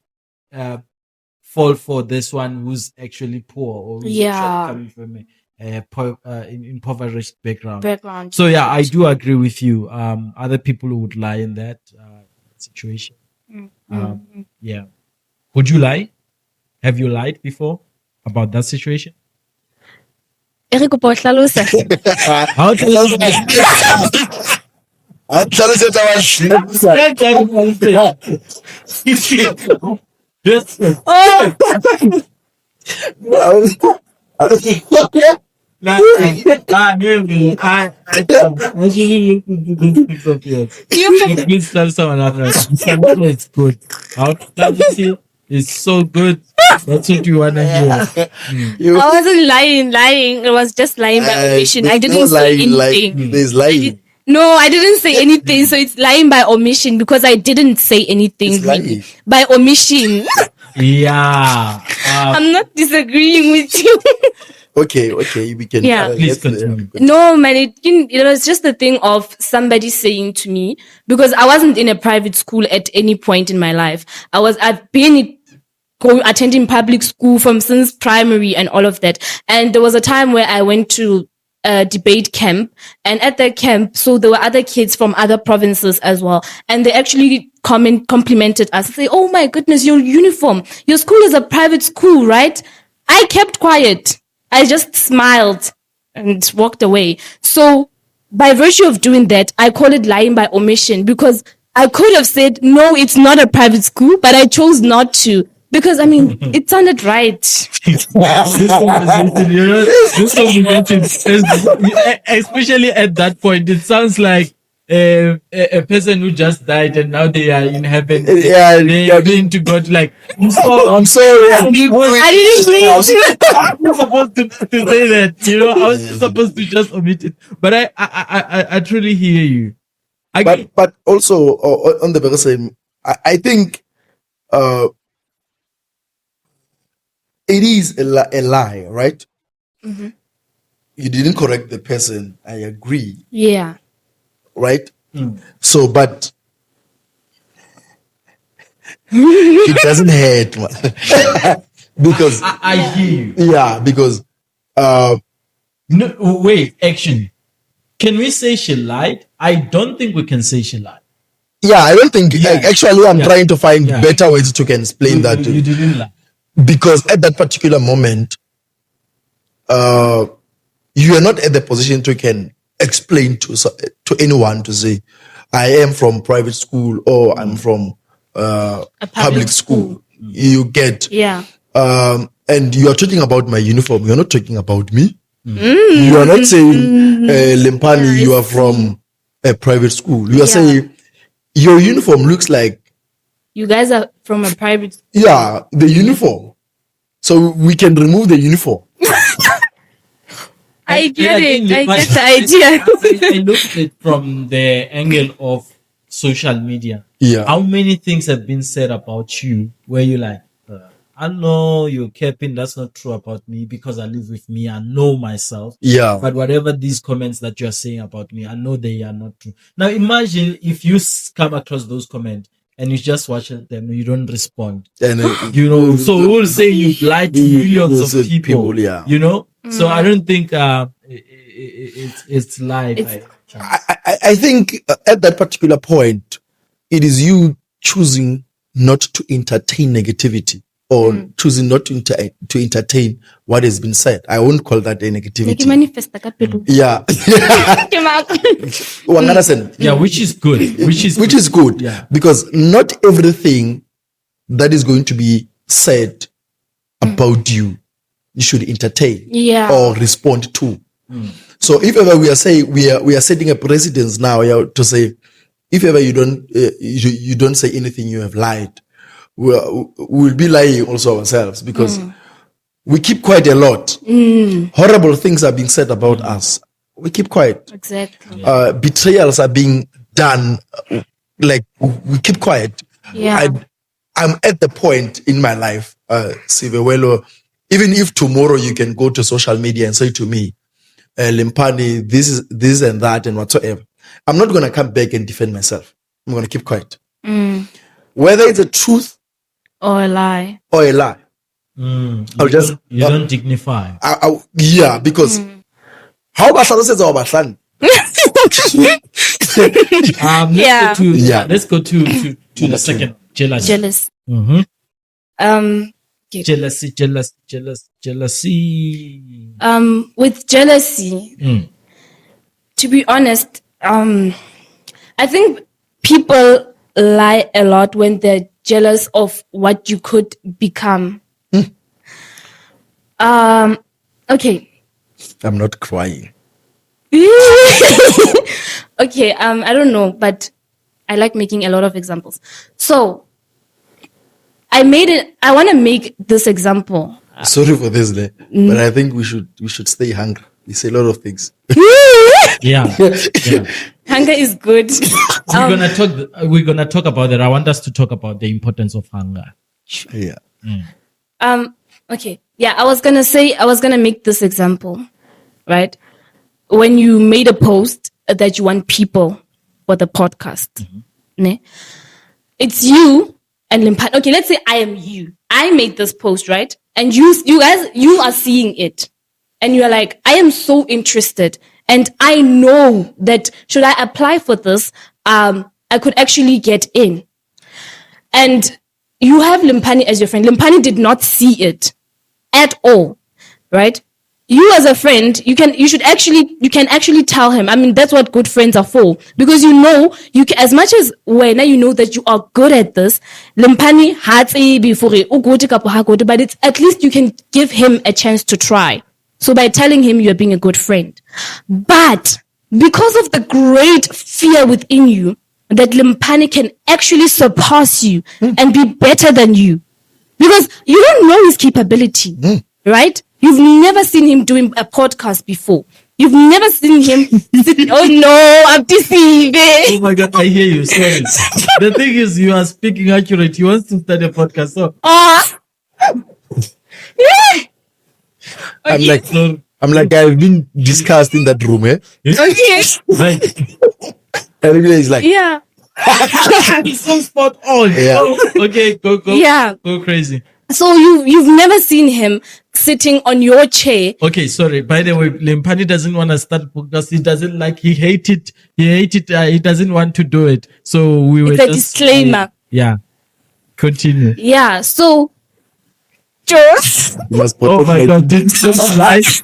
fall for this one who's actually poor or who's actually coming from a impoverished background. So yeah, I do agree with you. Other people would lie in that situation. Yeah. Would you lie? Have you lied before about that situation?
Eric,
How to Please tell someone else. It's good. It's so good. That's what you wanna hear.
I wasn't lying. It was just lying by omission. I didn't say anything.
There's lying.
No, I didn't say anything. So it's lying by omission because I didn't say anything.
It's
Really.
lying.
By omission.
Yeah.
I'm not disagreeing with you.
Okay, we can.
Yeah.
Please continue.
No, man, it was just the thing of somebody saying to me, because I wasn't in a private school at any point in my life. I've been attending public school since primary and all of that. And there was a time where I went to a debate camp, and at that camp, so there were other kids from other provinces as well. And they actually complimented us and say, "Oh my goodness, your uniform, your school is a private school, right?" I kept quiet. I just smiled and walked away. So by virtue of doing that, I call it lying by omission, because I could have said, no, it's not a private school, but I chose not to. Because, I mean, it sounded right.
This conversation, especially at that point, it sounds like a person who just died and now they are in heaven.
Yeah,
they are going to God like,
I'm sorry.
I didn't say it.
I was supposed to say that, I was supposed to just omit it. But I truly hear you.
But also on the very same, I think it is a lie, right?
Mm-hmm.
You didn't correct the person. I agree.
Yeah.
Right? So, but it doesn't hurt, man. Because
I hear you.
Yeah, because
no, wait, action. Can we say she lied? I don't think we can say she lied.
Yeah, I don't think. Actually, I'm trying to find
Yeah.
better ways to explain that.
You didn't lie.
Because at that particular moment, you are not at the position to can explain to anyone to say, I am from private school or I'm from
A
public school. You get,
Yeah.
and you are talking about my uniform. You're not talking about me. You are not saying, Lempani, you are from a private school. You are saying your uniform looks like,
You guys are from a private school.
yeah, the uniform. So we can remove the uniform.
I get
I
it.
think
I get the idea.
I looked at it from the angle of social media.
Yeah.
How many things have been said about you where you're like, I know you're capping, that's not true about me because I live with me, I know myself.
Yeah.
But whatever these comments that you're saying about me, I know they are not true. Now imagine if you come across those comments and you just watch them, you don't respond.
And
So we'll say you've lied to millions of people.
Yeah.
So I don't think it's live.
I think at that particular point, it is you choosing not to entertain negativity or choosing not to entertain what has been said. I won't call that a negativity. Yeah.
Yeah, which is good. Which
is good.
Yeah.
Because not everything that is going to be said about you should entertain or respond to. So if ever we are saying we are setting a precedence now to say, if ever you don't say anything, you have lied. We'll be lying also ourselves because we keep quiet a lot. Horrible things are being said about us. We keep quiet.
Exactly.
Betrayals are being done. Like we keep quiet.
Yeah.
I'm at the point in my life, Sivewelo, Even if tomorrow you can go to social media and say to me, Limpani, this and that and whatsoever, I'm not going to come back and defend myself. I'm going to keep quiet. Whether it's a truth
Or a lie.
or a lie.
You
You
don't dignify.
Yeah, because how about Bahlani?
Yeah.
Let's go to the second jealousy.
Jealous.
Jealousy.
With jealousy, to be honest, I think people lie a lot when they're jealous of what you could become. Okay.
I'm not crying.
Okay, I don't know, but I like making a lot of examples. So I want to make this example.
Sorry for this, but I think we should stay hungry. We say a lot of things.
Yeah.
Hunger is good.
We're gonna talk about it. I want us to talk about the importance of hunger.
Yeah.
Okay. Yeah, I was gonna make this example, right? When you made a post that you want people for the podcast, ne? It's you and Limpani. Okay, let's say I am you. I made this post, right? And you guys, you are seeing it. And you are like, I am so interested. And I know that should I apply for this, I could actually get in. And you have Limpani as your friend. Limpani did not see it at all, right? You as a friend, you can actually tell him. I mean, that's what good friends are for. Because you can, as much as when you know that you are good at this, Limpani had before, but it's at least you can give him a chance to try. So by telling him you're being a good friend. But because of the great fear within you that Limpani can actually surpass you and be better than you. Because you don't know his capability, right? You've never seen him doing a podcast before. You've never seen him. Oh no, I'm deceived.
Oh my God, I hear you. Sorry. The thing is, you are speaking accurate. He wants to start a podcast. So,
Yeah.
I'm like I've been discussed in that room,
Okay.
right.
Everybody is like,
Yeah.
It's so spot on.
Yeah.
Oh, okay, go.
Yeah.
Go crazy.
So you've never seen him sitting on your chair.
Okay, sorry. By the way, Limpani doesn't want to start podcast. He doesn't like. He hate it. He doesn't want to do it. So we were
It's a
just
disclaimer.
Yeah. Continue.
Yeah. So. Just.
you must
Oh my God! This is life.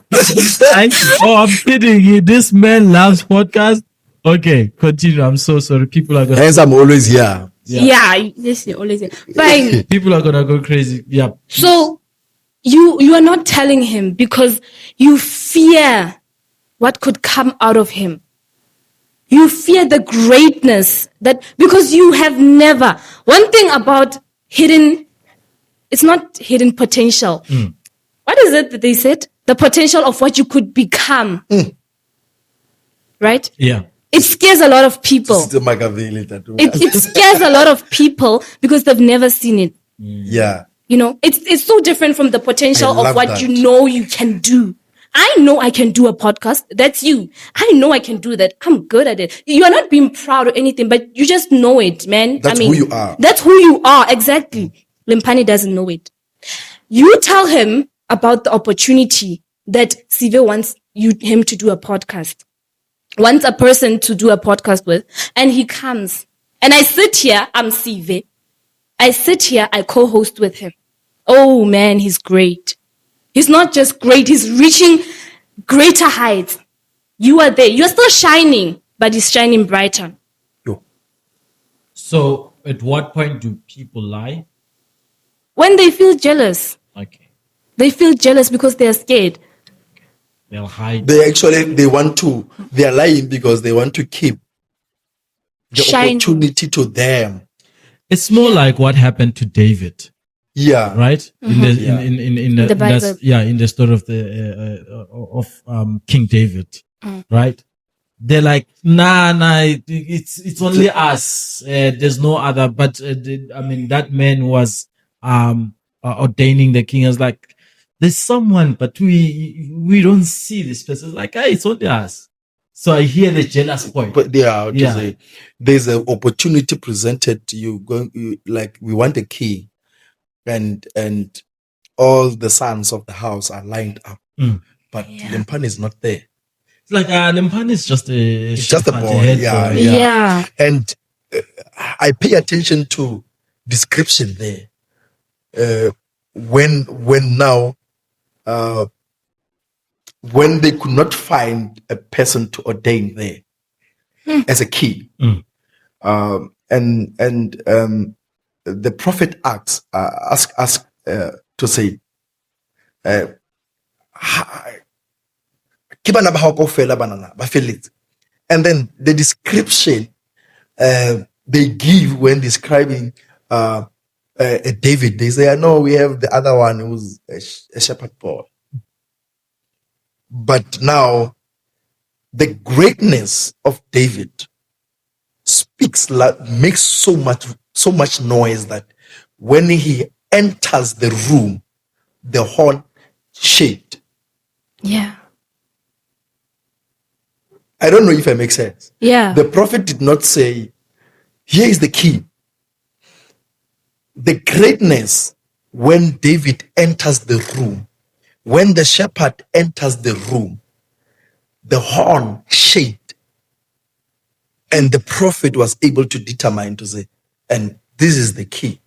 Oh, I'm kidding. This man loves podcast. Okay, continue. I'm so sorry. People are gonna.
Hence, I'm always here.
Yeah. Yes, you're always fine.
People are gonna go crazy. Yeah.
So you are not telling him because you fear what could come out of him. You fear the greatness that because you have never. One thing about it's not hidden potential. What is it that they said? The potential of what you could become. Right?
Yeah.
It scares a lot of people.
It's the Machiavelli tattoo.
It scares a lot of people because they've never seen it.
Yeah.
You know, it's so different from the potential
I
of
love
what
that.
you know you can do. I know I can do a podcast. That's you. I know I can do that. I'm good at it. You are not being proud or anything, but you just know it, man.
That's who you are.
That's who you are. Exactly. Limpani doesn't know it. You tell him about the opportunity that Sive wants him to do a podcast. Wants a person to do a podcast with, and he comes. And I sit here, I'm Sive. I sit here, I co-host with him. Oh man, he's great. He's not just great, he's reaching greater heights. You are there. You're still shining, but he's shining brighter.
Yo.
So, at what point do people lie?
When they feel jealous.
Okay.
They feel jealous because they're scared.
They'll hide.
They are lying because they want to keep the
Shine.
opportunity to them.
It's more like what happened to David,
Yeah.
right? In
The Bible.
in the story of King David, right? They're like, nah, it's only us. There's no other. But that man was ordaining the king. I was like, there's someone, but we don't see this person. It's like, hey, it's only us. So I hear the jealous point.
But
Yeah.
there's an opportunity presented to you. Like we want a key, and all the sons of the house are lined up, but Lempane is not there.
It's like Lempane is just
It's just a
shepherd,
boy,
head
yeah,
boy.
Yeah.
And I pay attention to description there. When they could not find a person to ordain there as a key, and the prophet asked to say, "Ke bana ba hao kaofela banana ba felletse." And then the description they give when describing David, they say, "No, we have the other one who's a shepherd boy." But now, the greatness of David makes so much noise that when he enters the room, the horn shaked.
Yeah.
I don't know if I make sense.
Yeah.
The prophet did not say, "Here is the key." The greatness when David enters the room, when the shepherd enters the room, the horn shaked, and the prophet was able to determine to say, and this is the key.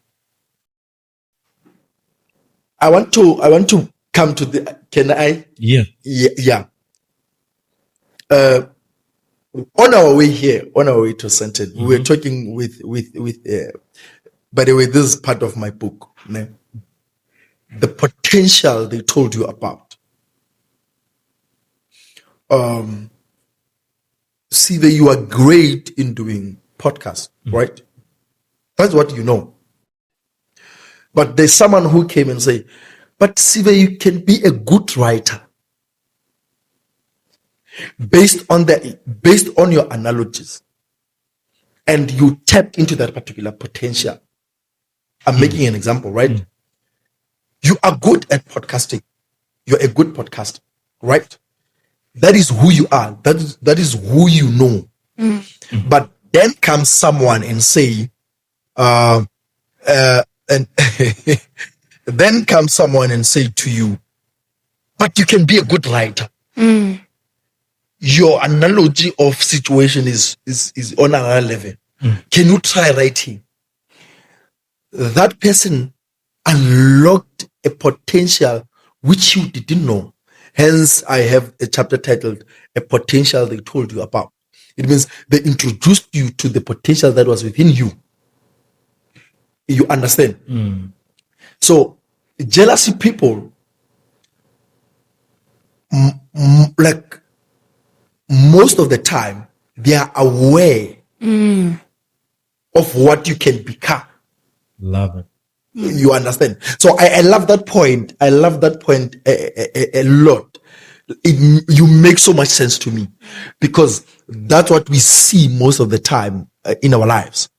I want to come to the. Can I?
Yeah.
Yeah. On our way here, on our way to Senton, we were talking with by the way, this is part of my book, né? The potential they told you about. See that you are great in doing podcasts, right? That's what you know. But there's someone who came and say, "But Sive, you can be a good writer based on your analogies, and you tapped into that particular potential." I'm making an example, right? You are good at podcasting. You're a good podcaster, right? That is who you are. That is who you know. But then comes someone and say, and then comes someone and say to you, "But you can be a good writer." Your analogy of situation is on another level. Can you try writing? That person unlocked a potential which you didn't know. Hence, I have a chapter titled "A Potential They Told You About." It means they introduced you to the potential that was within you. You understand? So, jealousy people, like most of the time, they are aware of what you can become.
Love it.
You understand? So I love that point. I love that point a lot. You make so much sense to me, because that's what we see most of the time in our lives.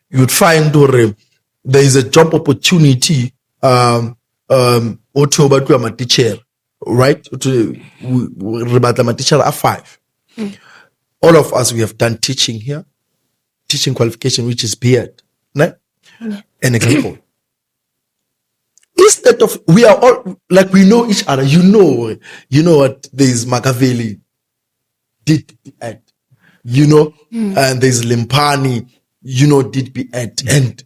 You'd find there is a job opportunity. Teacher, right? Teacher are 5. All of us, we have done teaching here, teaching qualification, which is BEd. An example. Instead of, we are all like, we know each other. You know what? There's Makaveli did BEd, and there's Lempane, did BEd, and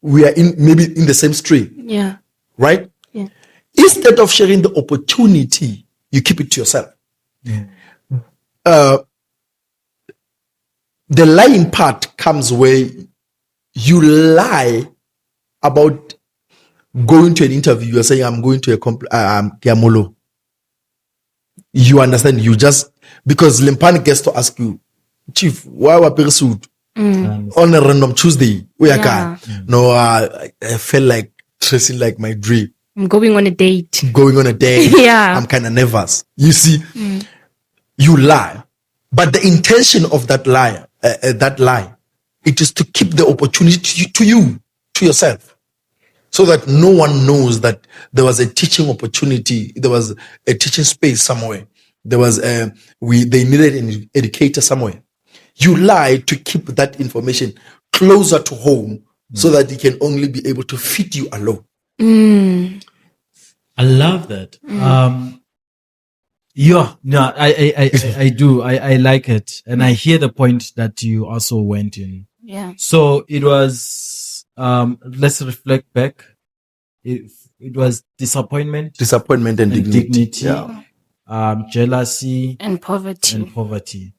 we are maybe in the same stream.
Yeah.
Right?
Yeah.
Instead of sharing the opportunity, you keep it to yourself. The lying part comes where you lie about going to an interview. You're saying, "I'm going to a Kiamolo." You understand? You just, because Lempane gets to ask you, "Chief, why were you suit on a random Tuesday?
Yeah.
No, I felt like dressing like my dream.
I'm going on a date.
Yeah. I'm kind of nervous." You see, you lie. But the intention of that lie, it is to keep the opportunity to you, to yourself. so that no one knows that there was a teaching opportunity, there was a teaching space somewhere, there was they needed an educator somewhere. You lie to keep that information closer to home so that it can only be able to feed you alone.
I love that. Yeah, no, I do. I like it. And I hear the point that you also went in.
Yeah.
So it was, let's reflect back. It was disappointment
Disappointment and
and
dignity.
dignity, jealousy
And poverty.
and poverty.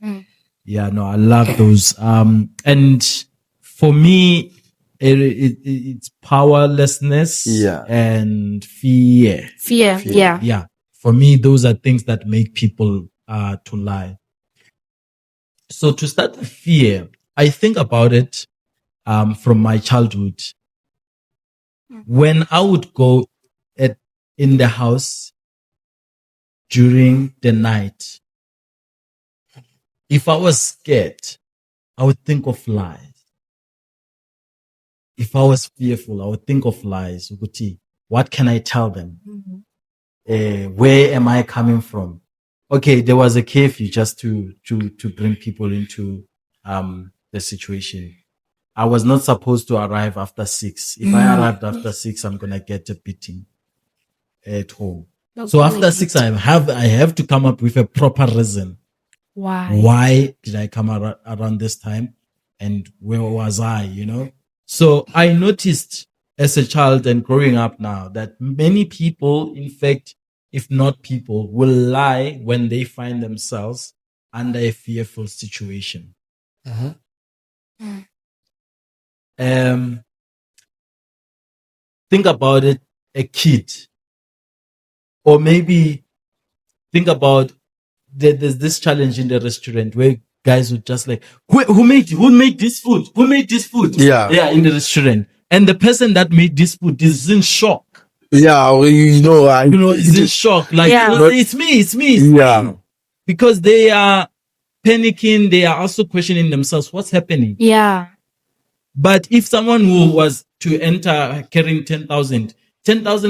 Yeah, no, I love those. And for me, it's powerlessness
Yeah.
and fear.
Fear. Yeah.
Yeah. For me, those are things that make people to lie. So to start with fear, I think about it from my childhood. When I would go in the house during the night, if I was scared, I would think of lies. If I was fearful, I would think of lies. What can I tell them? Where am I coming from? Okay, there was a curfew just to bring people into the situation. I was not supposed to arrive after 6. If I arrived after 6, I'm gonna get a beating at home. So after 6, I have to come up with a proper reason. Why did I come around this time? And where was I, you know? So I noticed as a child and growing up now that many people, in fact, if not people, will lie when they find themselves under a fearful situation. Think about it, a kid. Or maybe think about there's this challenge in the restaurant where guys would just like, who made this food? Who made this food?
Yeah.
In the restaurant. And the person that made this food is in shock.
Yeah,
Is in shock. Like, it's me.
Yeah.
Because they are panicking. They are also questioning themselves. What's happening?
Yeah.
But if someone who was to enter carrying 10,000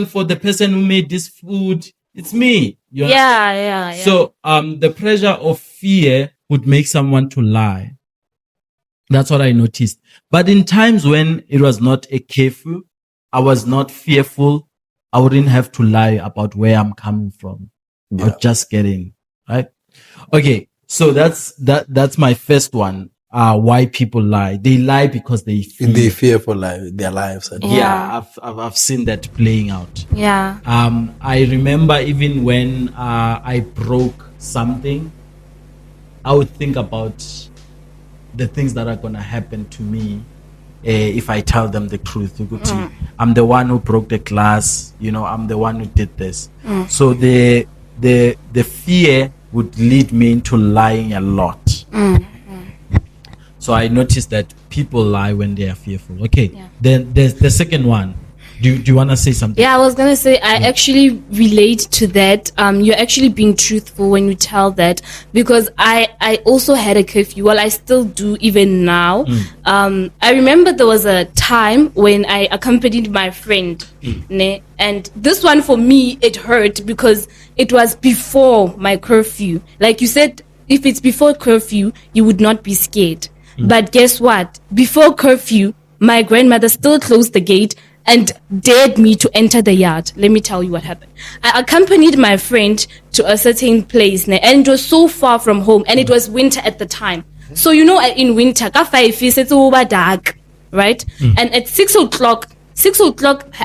for the person who made this food, it's me. You understand?
Yeah.
So, the pressure of fear would make someone to lie. That's what I noticed. But in times when it was not a curfew, I was not fearful, I wouldn't have to lie about where I'm coming from.
Yeah.
Or just getting, right? Okay. So that's my first one. Why people lie. They lie because they
fear for their lives.
Yeah, I've seen that playing out.
Yeah.
I remember even when I broke something, I would think about the things that are gonna happen to me if I tell them the truth. I'm the one who broke the glass. I'm the one who did this. So the fear would lead me into lying a lot. So I noticed that people lie when they are fearful. Okay. Yeah. Then there's the second one. Do you want to say something?
Yeah, I was going to say, I actually relate to that. You're actually being truthful when you tell that, because I also had a curfew. Well, I still do even now. I remember there was a time when I accompanied my friend. And this one for me, it hurt because it was before my curfew. Like you said, if it's before curfew, you would not be scared. But guess what? Before curfew, my grandmother still closed the gate and dared me to enter the yard. Let me tell you what happened. I accompanied my friend to a certain place, and it was so far from home, and it was winter at the time. So in winter, it's over dark, right? And at 6 o'clock,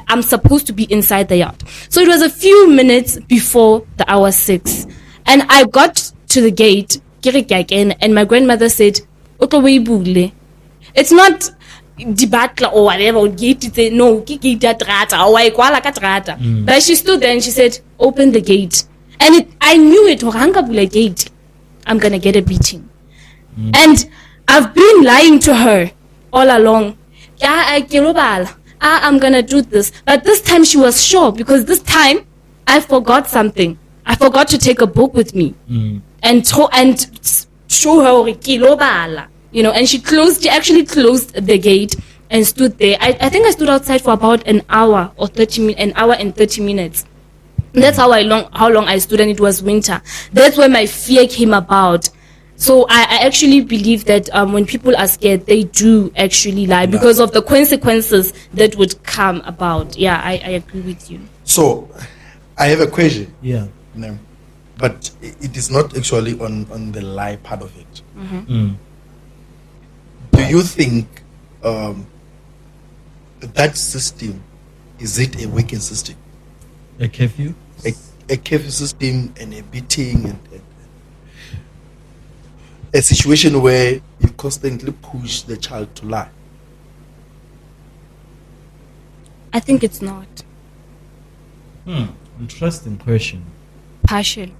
I'm supposed to be inside the yard. So it was a few minutes before the hour 6, and I got to the gate, and my grandmother said, it's not Dibatla or whatever gate it no but she stood there and she said, open the gate. And I knew it gate, I'm gonna get a beating. And I've been lying to her all along. I'm gonna do this. But this time she was sure, because this time I forgot something. I forgot to take a book with me and show her and she actually closed the gate and stood there. I think I stood outside for about an hour or 30 minutes. That's how long I stood, and it was winter. That's where my fear came about. So I actually believe that when people are scared, they do actually lie because of the consequences that would come about. Yeah, I agree with you.
So, I have a question.
Yeah.
No, but it is not actually on the lie part of it. Do you think that system, is it a working system?
A curfew?
A curfew system and a beating and a situation where you constantly push the child to lie?
I think it's not.
Interesting question.
Partially.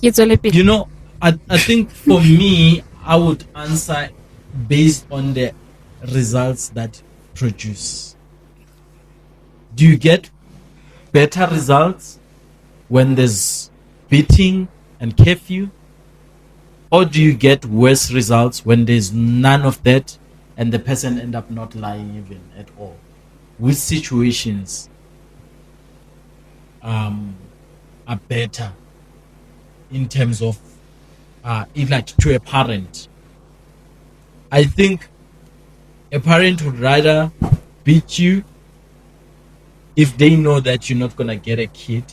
You know, I think for me, I would answer based on the results that produce. Do you get better results when there's beating and curfew? Or do you get worse results when there's none of that and the person end up not lying even at all? Which situations are better in terms of if like to a parent? I think a parent would rather beat you if they know that you're not gonna get a kid,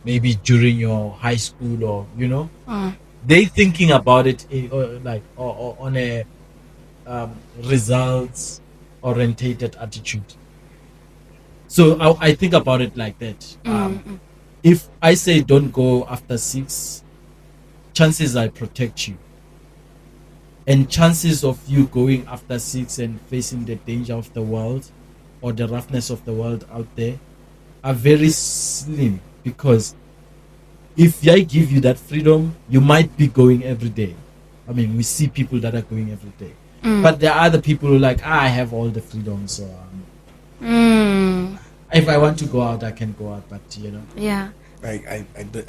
maybe during your high school or they thinking about it on a results orientated attitude. So I think about it like that. If I say don't go after 6, chances I protect you, and chances of you going after 6 and facing the danger of the world or the roughness of the world out there are very slim, because if I give you that freedom, you might be going every day. I mean, we see people that are going every day, but there are other people who are like, I have all the freedom, so if I want to go out, I can go out, but
Yeah.
I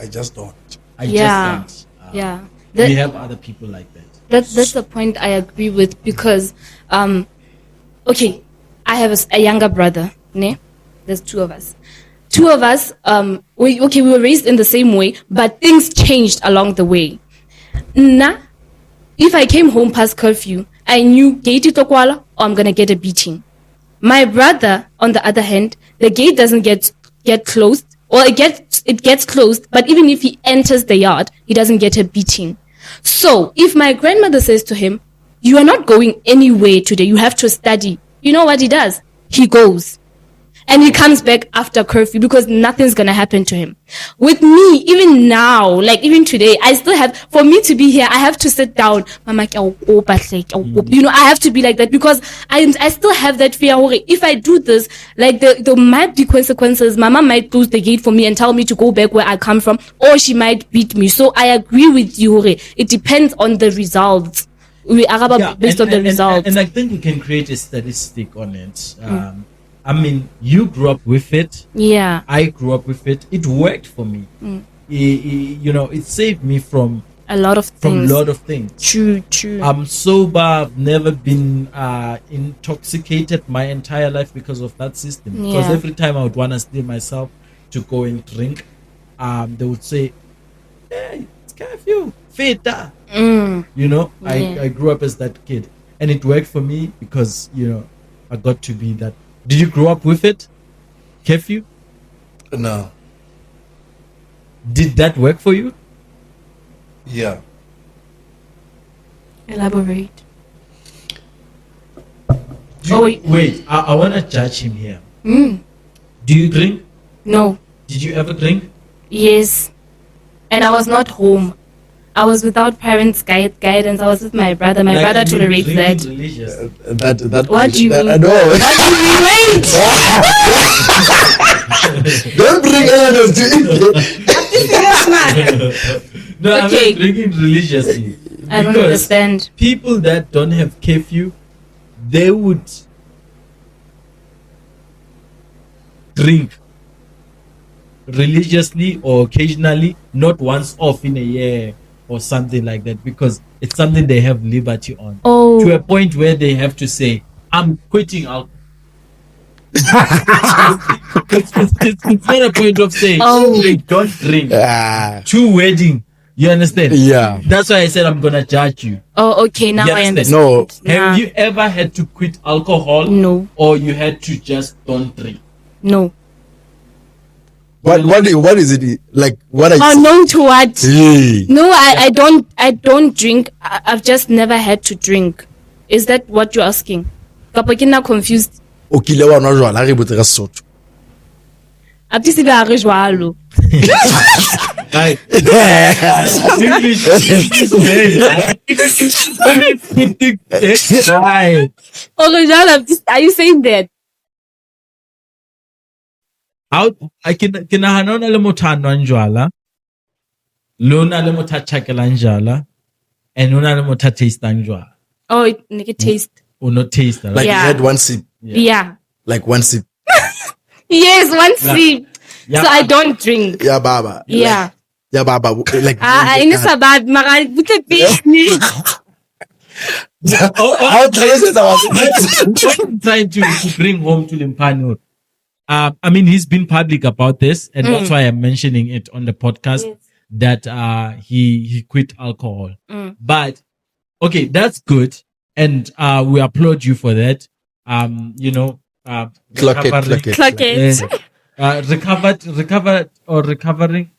just don't.
I just don't.
Yeah.
We have other people like that.
That's the point I agree with, because okay, I have a younger brother, ne? There's 2 of us. We were raised in the same way, but things changed along the way. If I came home past curfew, I knew gate itokwala or I'm gonna get a beating. My brother, on the other hand, the gate doesn't get closed, or it gets closed, but even if he enters the yard, he doesn't get a beating. So if my grandmother says to him, you are not going anywhere today, you have to study, you know what he does? He goes. And he comes back after curfew because nothing's gonna happen to him. With me, even now, like even today, I still have, for me to be here, I have to sit down. Mama, I have to be like that because I still have that fear. If I do this, like there might be consequences. Mama might close the gate for me and tell me to go back where I come from, or she might beat me. So I agree with you. It depends on the results. We are based on the results.
And I think we can create a statistic on it. I mean, you grew up with it.
Yeah.
I grew up with it. It worked for me. It saved me from
a lot of things. True.
I'm sober. I've never been intoxicated my entire life because of that system. Because every time I would want to steal myself to go and drink, they would say, "Hey, it's curfew, feta." I grew up as that kid, and it worked for me because I got to be that. Did you grow up with it? Curfew?
No.
Did that work for you?
Yeah.
Elaborate.
Wait, I want to judge him here. Do you drink?
No.
Did you ever drink?
Yes. And I was not home. I was without parents' guidance. I was with my brother. My brother tolerates that. What do you mean?
I know.
What do you mean? Wait!
Don't bring evidence to it.
No,
Okay.
I'm drinking religiously.
I don't
Because
understand.
people that don't have curfew, they would drink religiously or occasionally, not once off in a year or something like that, because it's something they have liberty on.
Oh.
To a point where they have to say, I'm quitting alcohol. it's not a point of saying, they don't drink. To wedding. You understand?
Yeah.
That's why I said I'm gonna judge you.
Oh, okay. Now
You
I
understand?
understand.
No.
Have you ever had to quit alcohol?
No.
Or you had to just don't drink?
No.
What is it like? What are you
Oh,
saying?
no to what?
Hey.
No, I don't drink. I've just never had to drink. Is that what you're asking? Kapa ke na confused.
O kile wa nwa jwala, re botse ka Sesotho.
A ti se ba re jwalo.
Right. Right.
Oh, jwalo. Are you saying that?
Out ke nahana ona le motho a nwang jwala, le ona le motho a tjhakelang jwala, and ona le motho a tastang jwala.
Oh, nigga taste.
Or not taste, right?
Like
Yeah.
you had one sip.
Yeah.
Like one sip.
Yes, one sip.
Yeah.
So I don't drink.
Yeah, baba.
Yeah.
Yeah, baba. Like.
Ini sabad mara butle pisni.
How talented
What I'm trying to bring home to Limpano. I mean, he's been public about this, and that's why I'm mentioning it on the podcast.
Yes.
That he quit alcohol.
Mm.
But okay, that's good, and we applaud you for that. You know,
Clock it,
recovering-
clock it.
Clock it.
recovering.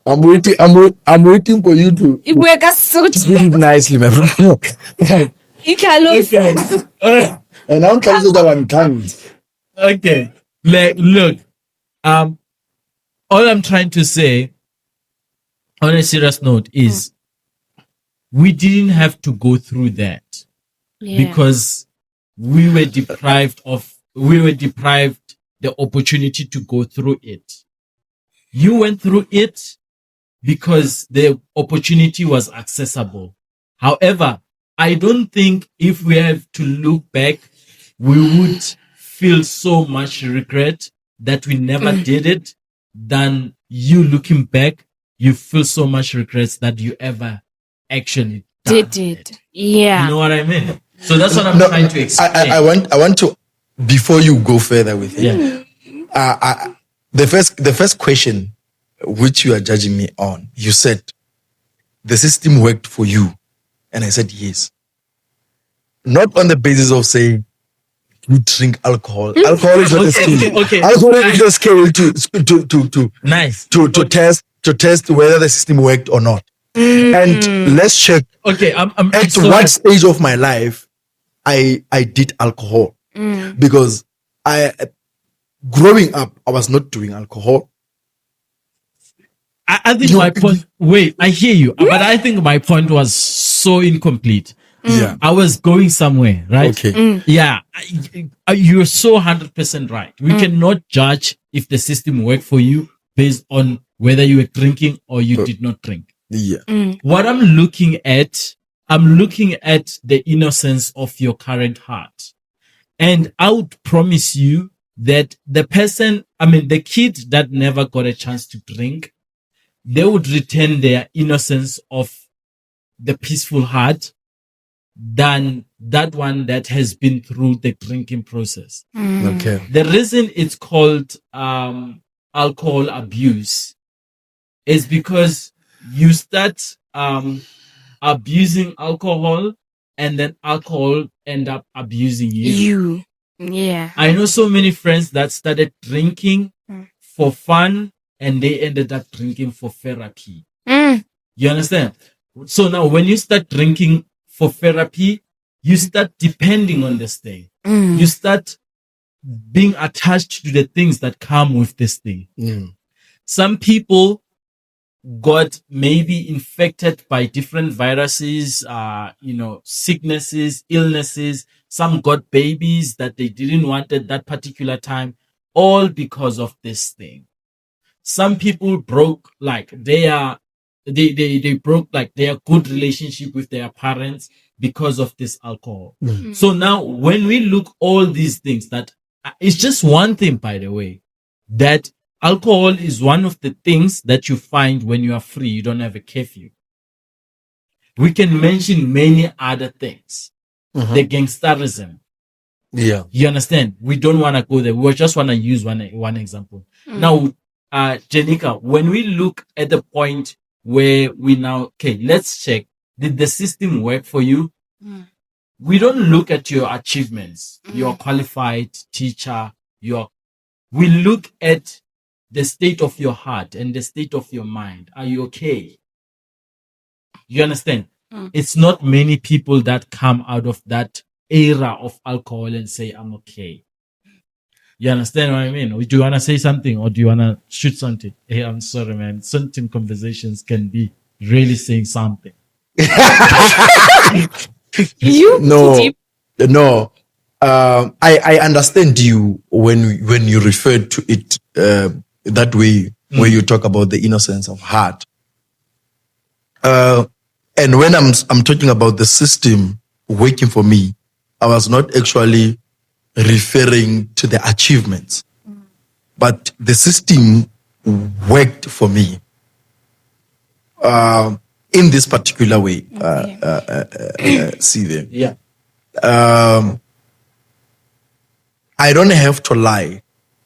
I'm waiting for you to
Ibuye ka Sesotho.
put it nicely, my friend.
Ikhalo.
And I'm trying to that one tongue.
Okay, look, all I'm trying to say on a serious note is we didn't have to go through that because we were deprived the opportunity to go through it. You went through it because the opportunity was accessible. However, I don't think if we have to look back, we would feel so much regret that we never did it than you looking back, you feel so much regrets that you ever actually
Did it. Yeah.
You know what I mean? So that's what I'm trying to explain.
I want to, before you go further with it, the first question which you are judging me on, you said the system worked for you, and I said yes. Not on the basis of saying you drink alcohol. Alcohol is not a scale.
Okay.
Alcohol is not a scale to
Nice.
to test whether the system worked or not. And let's check
Okay, I'm
at
sorry.
what stage of my life I did alcohol, because growing up I was not doing alcohol.
I think my point. Wait, I hear you, but I think my point was so incomplete.
Yeah.
I was going somewhere, right?
Okay.
Yeah, you're so 100% right. We cannot judge if the system worked for you based on whether you were drinking or you did not drink.
Yeah.
What I'm looking at the innocence of your current heart. And I would promise you that the kid that never got a chance to drink, they would retain their innocence of the peaceful heart than that one that has been through the drinking process.
Okay.
The reason it's called alcohol abuse is because you start abusing alcohol, and then alcohol end up abusing you.
Yeah.
I know so many friends that started drinking for fun, and they ended up drinking for therapy. You understand? So now when you start drinking for therapy, you start depending on this thing. You start being attached to the things that come with this thing. Some people got maybe infected by different viruses, sicknesses, illnesses. Some got babies that they didn't want at that particular time, all because of this thing. Some people broke they broke their good relationship with their parents because of this alcohol. So now when we look all these things, that it's just one thing, by the way, that alcohol is one of the things that you find when you are free. You don't have a curfew. We can mention many other things. The gangsterism.
Yeah.
You understand? We don't want to go there. We just want to use one example. Now, Jenica, when we look at the point where we now, okay, let's check. Did the system work for you? We don't look at your achievements. You're a qualified teacher. We look at the state of your heart and the state of your mind. Are you okay? You understand? It's not many people that come out of that era of alcohol and say, I'm okay. You understand what I mean? Or do you want to say something or do you want to shoot something? Hey, I'm sorry, man. Certain conversations can be really saying something.
You
No,
deep.
no. I understand you when you referred to it that way, where you talk about the innocence of heart. And when I'm talking about the system working for me, I was not actually referring to the achievements, but the system worked for me in this particular way. See them.
Yeah.
I don't have to lie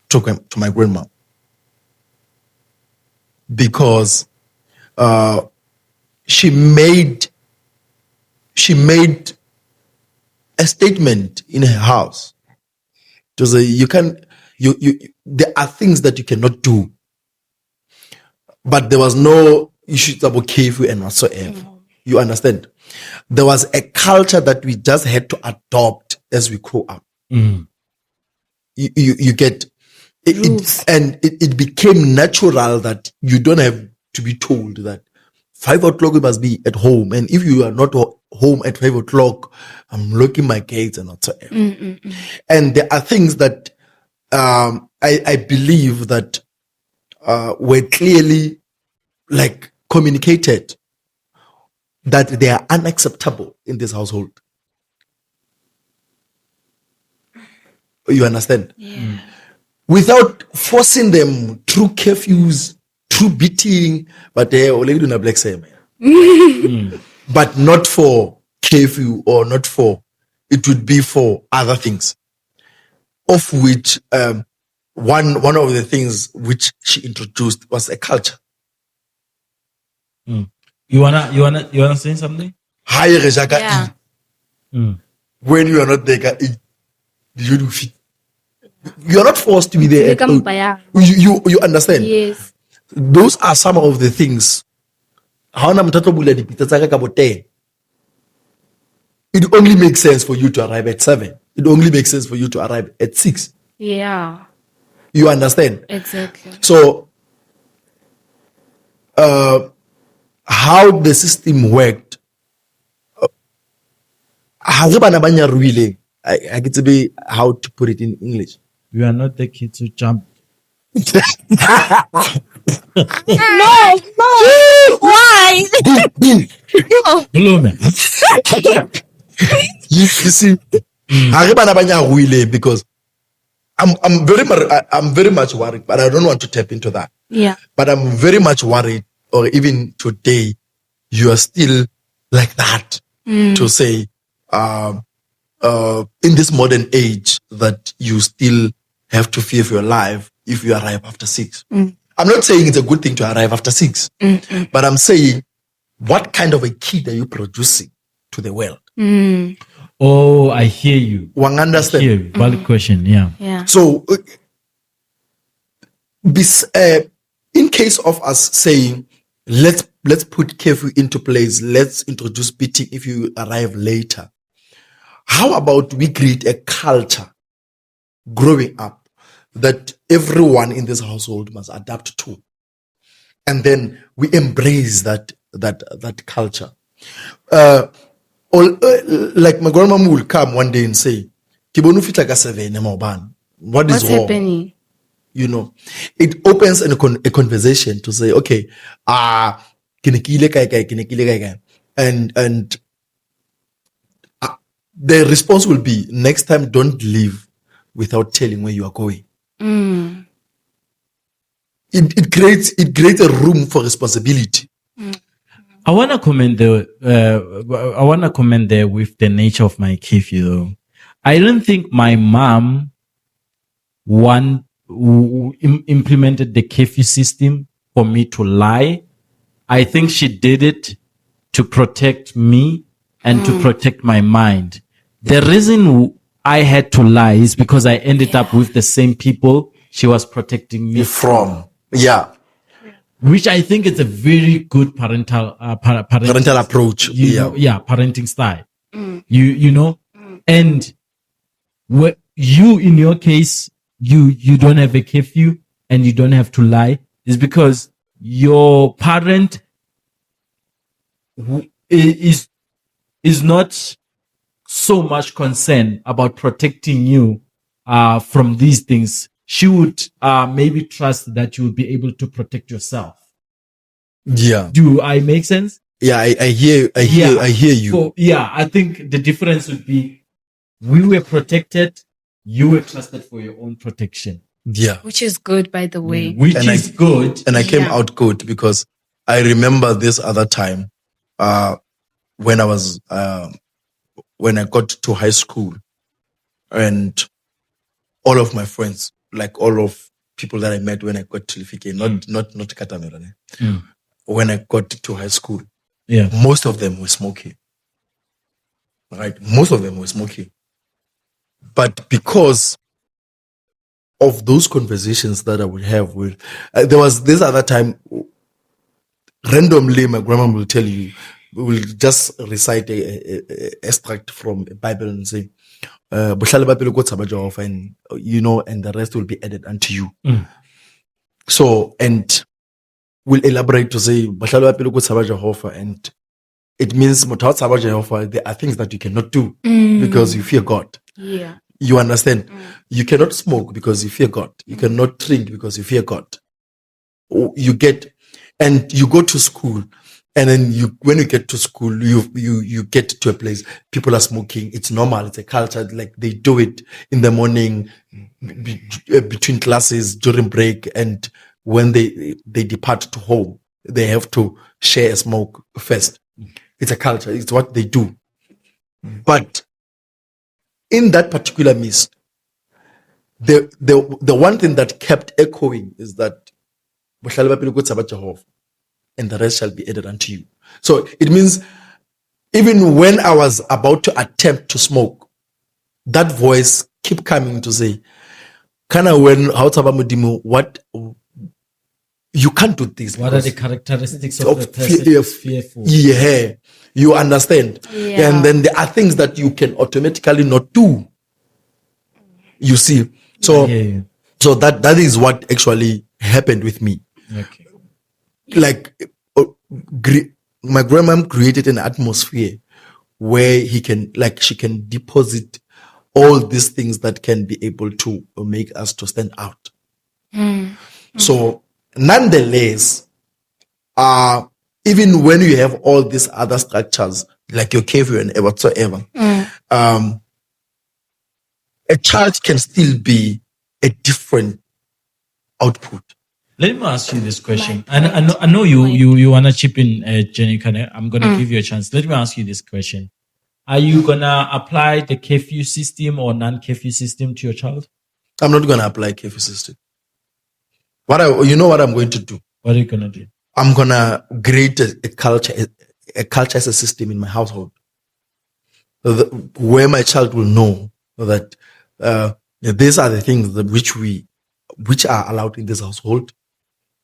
to my grandma because she made a statement in her house to say there are things that you cannot do, but there was no issues about curfew and whatsoever. You understand? There was a culture that we just had to adopt as we grow up. You get it, and it became natural that you don't have to be told that 5 o'clock you must be at home, and if you are not home at 5 o'clock, I'm locking my gates and whatsoever. And there are things that I believe that were clearly like communicated that they are unacceptable in this household. You understand?
Yeah.
Without forcing them through curfews, through beating, but they already do not black say, but not for curfew or not for, it would be for other things, of which one of the things which she introduced was a culture.
You wanna say something?
Higher Jaka
Yeah.
when you are not there, you do fit. You are not forced to be there. You understand?
Yes.
Those are some of the things. It only makes sense for you to arrive at 7. It only makes sense for you to arrive at 6.
Yeah.
You understand?
Exactly.
So, how the system worked, I get to be how to put it in English.
We are not the kids who jump.
No. Why?
Hello, man.
You see, because I'm very much worried, but I don't want to tap into that.
Yeah.
But I'm very much worried, or even today, you are still like that to say, in this modern age, that you still have to fear for your life if you arrive after 6. I'm not saying it's a good thing to arrive after 6, but I'm saying, what kind of a kid are you producing to the world?
Oh, I hear you.
One understand?
Hear you. Valid question. Yeah.
Yeah.
So, in case of us saying, let's put curfew into place, let's introduce beating if you arrive later. How about we create a culture growing up that everyone in this household must adapt to, and then we embrace that culture. Like my grandma will come one day and say, what is
What's
wrong?
happening?
You know, it opens a conversation to say, okay, and the response will be, next time don't leave without telling where you are going. it creates a room for responsibility.
I want to comment there with the nature of my curfew though. I don't think my mom implemented the curfew system for me to lie. I think she did it to protect me and to protect my mind. The reason I had to lie is because I ended up with the same people she was protecting me
From. Yeah.
which I think is a very good parental
Approach.
Parenting style. You know, and you in your case, you don't have a curfew and you don't have to lie. Is because your parent is not so much concerned about protecting you from these things. She would maybe trust that you will be able to protect yourself.
Yeah.
Do I make sense?
Yeah, I hear you.
I think the difference would be we were protected, you were trusted for your own protection.
Yeah.
Which is good, by the way.
Which is good.
And I came out good because I remember this other time when I was when I got to high school, and all of my friends, like all of people that I met when I got to Lifike, not Katamera. When I got to high school, most of them were smoking. Right? Most of them were smoking. But because of those conversations that I would have with, there was this other time, randomly, my grandma will tell you, will just recite a extract from a Bible and say, and the rest will be added unto you. So, and we'll elaborate to say, and it means there are things that you cannot do because you fear God.
Yeah.
You understand? You cannot smoke because you fear God. You cannot drink because you fear God. You get, and you go to school, and then when you get to school, you get to a place, people are smoking. It's normal. It's a culture. Like they do it in the morning, between classes, during break, and when they depart to home, they have to share a smoke first. It's a culture. It's what they do. But in that particular mist, the one thing that kept echoing is that and the rest shall be added unto you. So it means even when I was about to attempt to smoke, that voice kept coming to say, what you can't do this.
What are the characteristics of the person who's fearful?
Yeah, you understand.
Yeah.
And then there are things that you can automatically not do. You see. So so that is what actually happened with me.
Okay.
Like my grandma created an atmosphere where she can deposit all these things that can be able to make us to stand out. So nonetheless, even when you have all these other structures like your curfew and whatsoever, a child can still be a different output.
Let me ask you this question. I know you wanna chip in, Jenny. I'm gonna give you a chance. Let me ask you this question: are you gonna apply the curfew system or non-curfew system to your child?
I'm not gonna apply curfew system. What I'm going to do?
What are you gonna do?
I'm gonna create a culture as a system in my household, where my child will know that these are the things which are allowed in this household.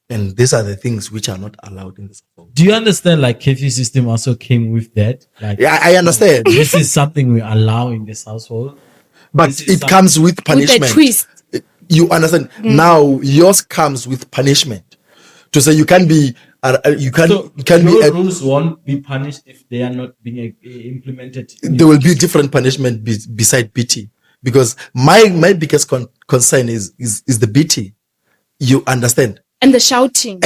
And these are the things which are not allowed in this household.
Do you understand? Like curfew system also came with that. Like,
yeah, I understand.
This is something we allow in this household,
but it comes with punishment.
With a twist.
You understand? Now yours comes with punishment. To say you can't be,
rules won't be punished if they are not being implemented.
There will be different punishment beside beating, because my biggest concern is the beating. You understand?
And the shouting.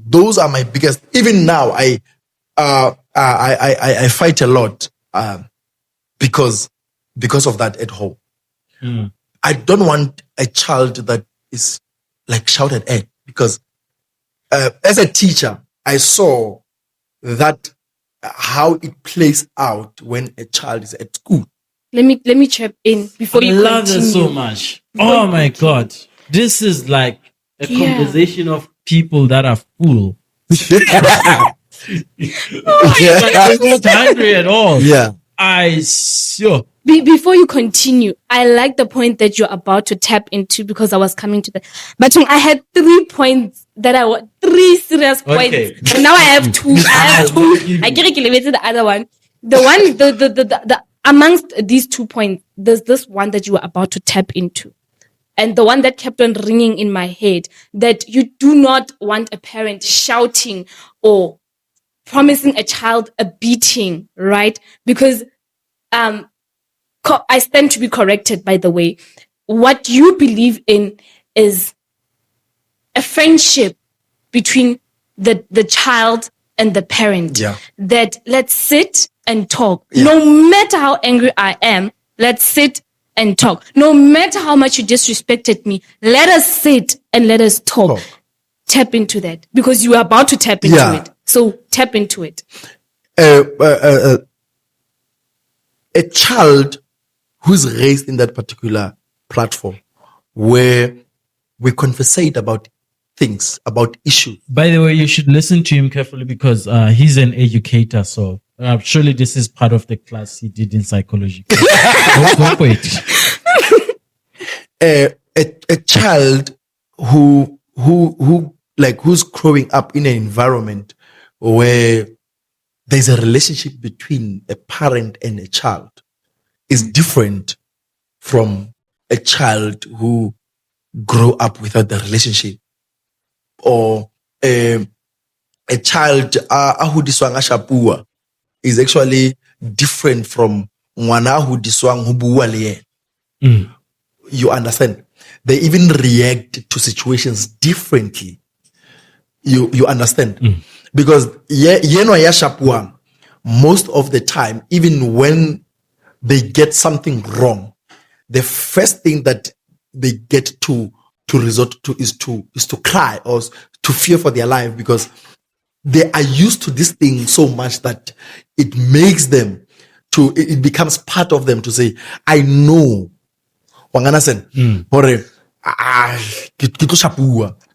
Those are my biggest. Even now, I fight a lot because of that at home. I don't want a child that is like shouted at. because as a teacher, I saw that how it plays out when a child is at school.
Let me chip in before
I
you
love
continue.
this so much. Oh my God. This is like a
Yeah.
conversation of people that are full.
Yeah.
But I'm not hungry at all.
Yeah.
Before you continue, I like the point that you're about to tap into because I was coming to that. But I had 3 points that I want, 3 serious points.
Okay.
And now I have 2. I get the other one. The amongst these 2 points, there's this one that you were about to tap into. And the one that kept on ringing in my head, that you do not want a parent shouting or promising a child a beating, right? Because I stand to be corrected, by the way. What you believe in is a friendship between the child and the parent.
Yeah.
That let's sit and talk.
Yeah.
No matter how angry I am, let's sit and talk. No matter how much you disrespected me, let us sit and let us talk. Tap into that because you are about to tap into
Yeah.
it. So tap into it.
A child who's raised in that particular platform where we conversate about things, about issues.
By the way, you should listen to him carefully because he's an educator. So surely this is part of the class he did in psychology. Go for it.
A child who's growing up in an environment where there's a relationship between a parent and a child is different from a child who grew up without the relationship, or a child ahudiswang a shapua is actually different from ngwana ahudiswang ho bua le yena. You understand? They even react to situations differently. You understand? Because yeno ya shapua, most of the time, even when they get something wrong, the first thing that they get to resort to is to cry or to fear for their life, because they are used to this thing so much that it makes them it becomes part of them to say, I know. Wanganasen.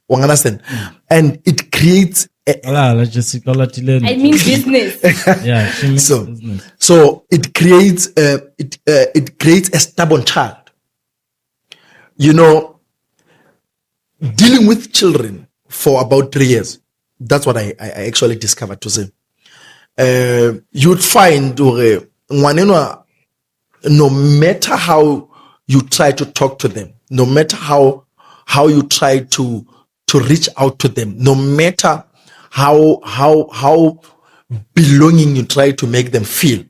Wanganasen. And it creates
I mean business.
Yeah, she means business.
So it creates it creates a stubborn child. You know, dealing with children for about 3 years. That's what I actually discovered to say. You'd find no matter how you try to talk to them, no matter how you try to reach out to them, no matter how belonging you try to make them feel,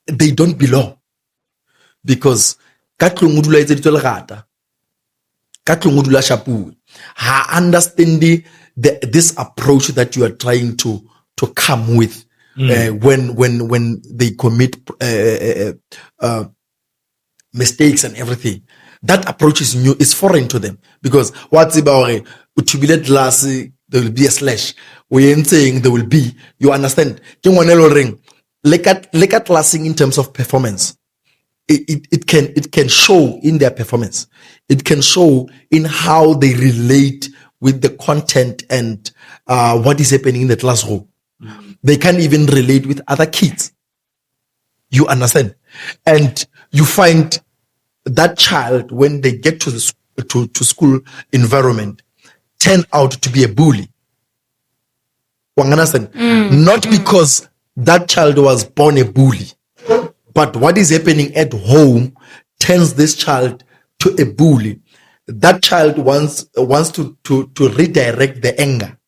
they don't belong, because understanding this approach that you are trying to come with when they commit mistakes and everything. That approach is new, is foreign to them, because what's about glass, there will be a slash. We ain't saying there will be. You understand? Look at classing in terms of performance. It can show in their performance. It can show in how they relate with the content and what is happening in the classroom. They can't even relate with other kids. You understand? And you find that child, when they get to the school environment, turn out to be a bully. Not because that child was born a bully, but what is happening at home turns this child to a bully. That child wants to redirect the anger.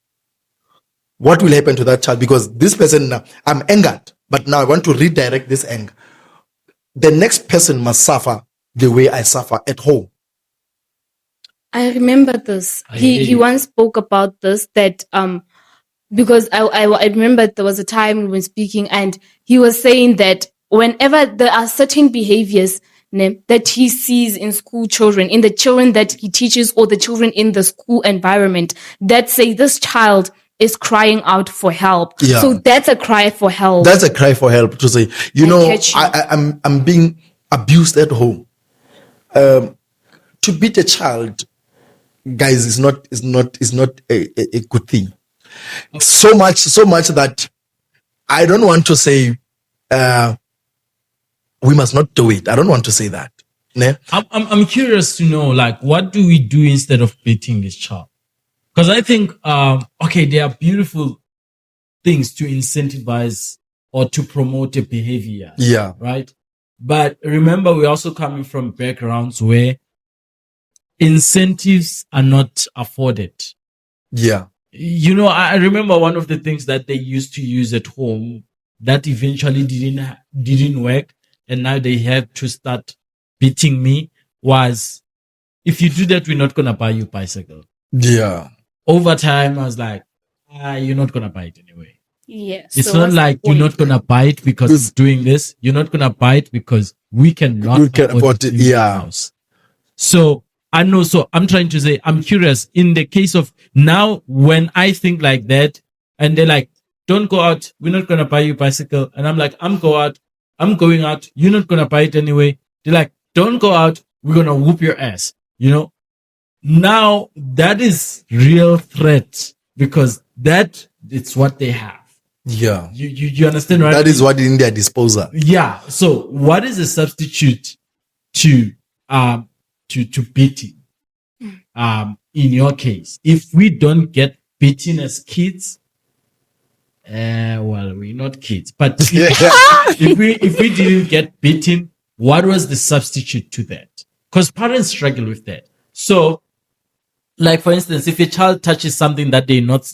What will happen to that child? Because this person, now, I'm angered, but now I want to redirect this anger. The next person must suffer the way I suffer at home.
I remember this. He once spoke about this, that because I remember there was a time we were speaking and he was saying that whenever there are certain behaviors that he sees in school children, in the children that he teaches or the children in the school environment that say this child is crying out for help.
Yeah.
So that's a cry for help.
That's a cry for help to say, you
I
know,
catch you.
I'm being abused at home. To beat a child, guys, is not a good thing. So much that I don't want to say we must not do it. I don't want to say that. Ne?
I'm curious to know, like, what do we do instead of beating this child? Because I think, okay, there are beautiful things to incentivize or to promote a behavior.
Yeah.
Right? But remember, we're also coming from backgrounds where incentives are not afforded.
Yeah.
You know, I remember one of the things that they used to use at home that eventually didn't work, and now they have to start beating me, was, if you do that, we're not gonna buy you a bicycle.
Yeah.
Over time, I was like, you're not gonna buy it anyway.
Yeah.
It's
so
not
what's
like
the
you're
point?
not gonna buy it because it's doing this. You're not gonna buy it because we cannot
afford it.
in the
Yeah.
house. So I know. So I'm trying to say, I'm curious in the case of now, when I think like that and they're like, don't go out. We're not going to buy you a bicycle. And I'm like, I'm going out. You're not going to buy it anyway. They're like, don't go out. We're going to whoop your ass. You know, now that is real threat because it's what they have.
Yeah.
You understand, right?
That is what is in their disposal.
Yeah. So what is a substitute to beating? In your case, if we don't get beaten as kids, well, we're not kids, but if we didn't get beaten, what was the substitute to that? Because parents struggle with that. So, like for instance, if a child touches something that they're not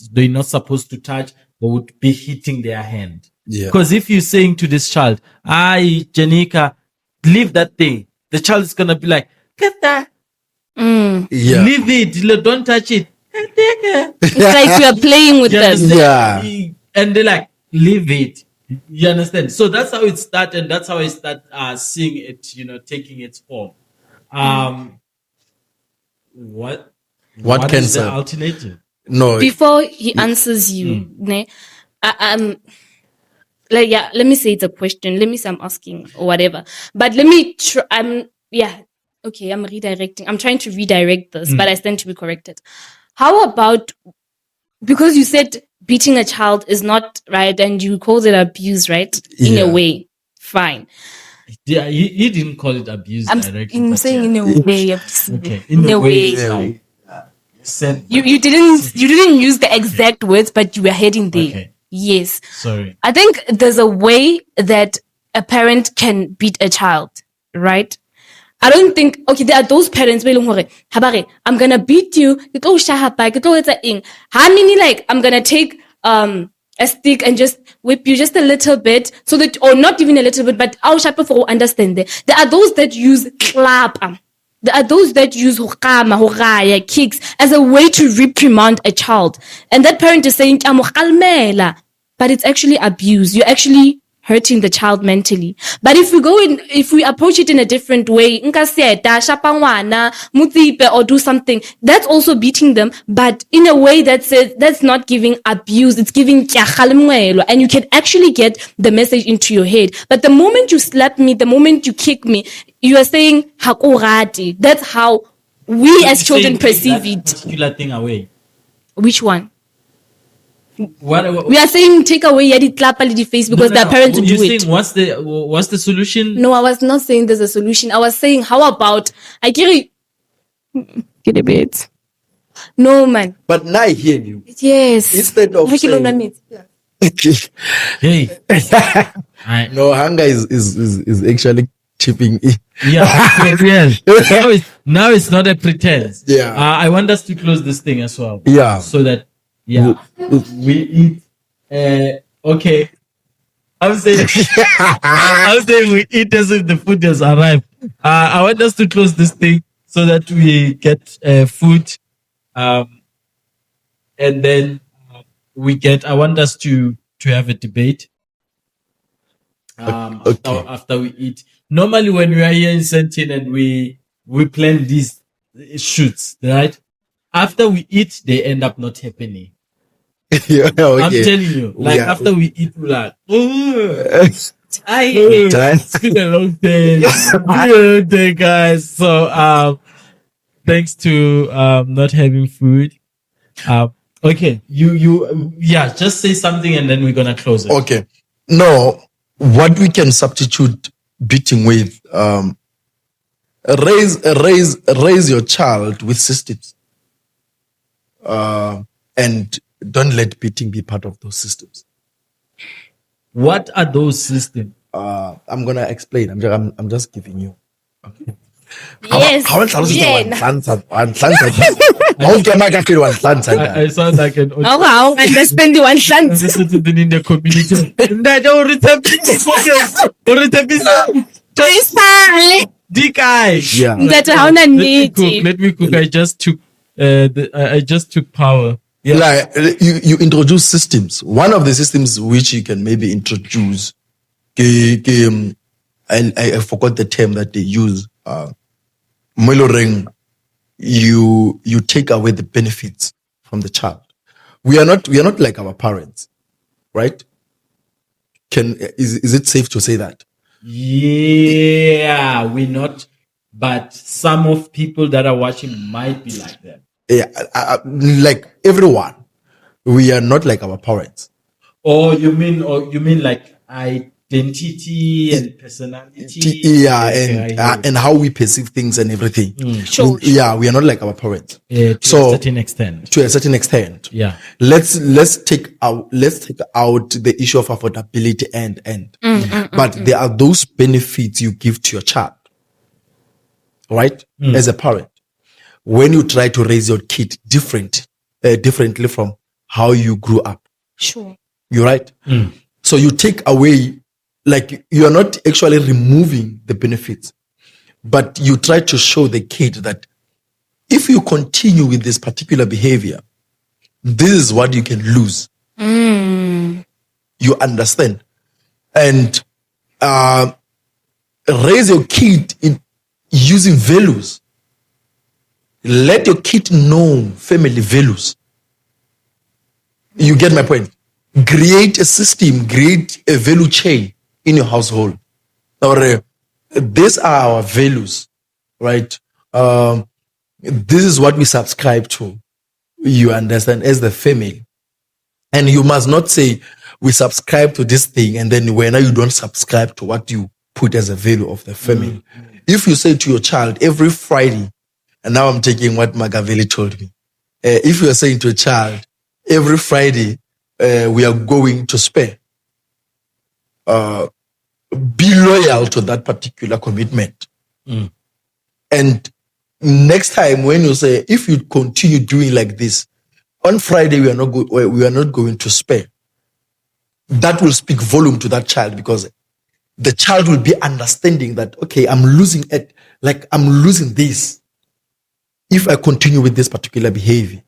supposed to touch, they would be hitting their hand.
Yeah.
Because if you're saying to this child, Janika, leave that thing, the child is gonna be like, get that.
Yeah.
Leave it. Don't touch it.
It's like you are playing with
You
them.
understand?
Yeah.
And they're like, leave it. You understand? So that's how it started. And that's how I start seeing it, taking its form. What
can
is the
serve?
alternative?
No.
Before he answers you, ne, like, yeah, let me say it's a question. Let me say I'm asking or whatever. But let me try. Okay, I'm redirecting. I'm trying to redirect this, but I stand to be corrected. How about, because you said beating a child is not right and you called it abuse, right? In
Yeah.
a way. Fine.
Yeah, he didn't call it abuse directly.
I'm
but
saying
yeah.
in a way.
Okay.
In a way.
Yeah.
Said,
You didn't use the exact words, but you were heading there.
Okay.
Yes.
Sorry.
I think there's a way that a parent can beat a child, right? I don't think, okay, there are those parents where I'm gonna beat you, how many, like, I'm gonna take a stick and just whip you just a little bit so that, or not even a little bit, but I'll sharpen for understand that. There are those that use clap. There are those that use huraya, kicks as a way to reprimand a child. And that parent is saying, but it's actually abuse. You're actually hurting the child mentally. But if we approach it in a different way, or do something, that's also beating them, but in a way that says that's not giving abuse, it's giving and you can actually get the message into your head. But the moment you slap me, the moment you kick me, you are saying hakurati. That's how we as children perceive it.
Particular thing away.
Which one?
What
We are saying take away yadi clap on the face because their parents
You're
do it.
saying what's the solution?
No, I was not saying there's a solution. I was saying, how about I get a bit. No, man.
But now I hear you.
Yes.
Instead of saying,
Hey.
no, hunger is actually chipping in.
Yeah, real. Now it's not a pretense.
Yeah.
I want us to close this thing as well.
Yeah.
So that we eat. Okay. I'm saying we eat as if the food has arrived. I want us to close this thing so that we get food, and then I want us to have a debate.
Okay.
after we eat. Normally, when we are here in Sentin and we plan these shoots, right? After we eat, they end up not happening.
Yeah,
I'm
okay.
telling you, like
Yeah.
after we eat, we're like, oh,
Time.
it's been a long day. It's been a long day, guys. So, thanks to not having food. Okay, yeah, just say something and then we're gonna close it.
Okay. No, what we can substitute beating with, raise your child with systems, and don't let beating be part of those systems.
What are those systems?
I'm gonna explain. I'm just giving you.
Yes.
How much
Jen.
I sound like an
How understand the one chance.
citizen in the community. Dick eye.
Yeah.
That's how I need
Let me cook. I just took power. Yeah.
Like you introduce systems. One of the systems which you can maybe introduce, I forgot the term that they use. Moiloring, you take away the benefits from the child. We are not like our parents, right? Is it safe to say that?
Yeah, we're not, but some of people that are watching might be like that.
Yeah, like everyone, we are not like our parents.
Or you mean like identity and personality?
Yeah,
Okay,
and how we perceive things and everything.
Sure.
We are not like our parents.
to
So-
a certain extent.
To a certain extent.
Yeah.
Let's take out the issue of affordability but there are those benefits you give to your child, right? As a parent, when you try to raise your kid differently from how you grew up,
Sure.
you're right. So you take away, like you are not actually removing the benefits, but you try to show the kid that if you continue with this particular behavior, this is what you can lose. You understand? And raise your kid in using values. Let your kid know family values. You get my point? Create a system, create a value chain in your household. Or these are our values, right? This is what we subscribe to. You understand, as the family. And you must not say we subscribe to this thing and then when you don't subscribe to what you put as a value of the family. If you say to your child every Friday, and now I'm taking what Magaveli told me. If you are saying to a child every Friday, we are going to spare, be loyal to that particular commitment. And next time when you say, if you continue doing like this, on Friday we are not going to spare, that will speak volume to that child, because the child will be understanding that, okay, I'm losing it, like I'm losing this if I continue with this particular behavior.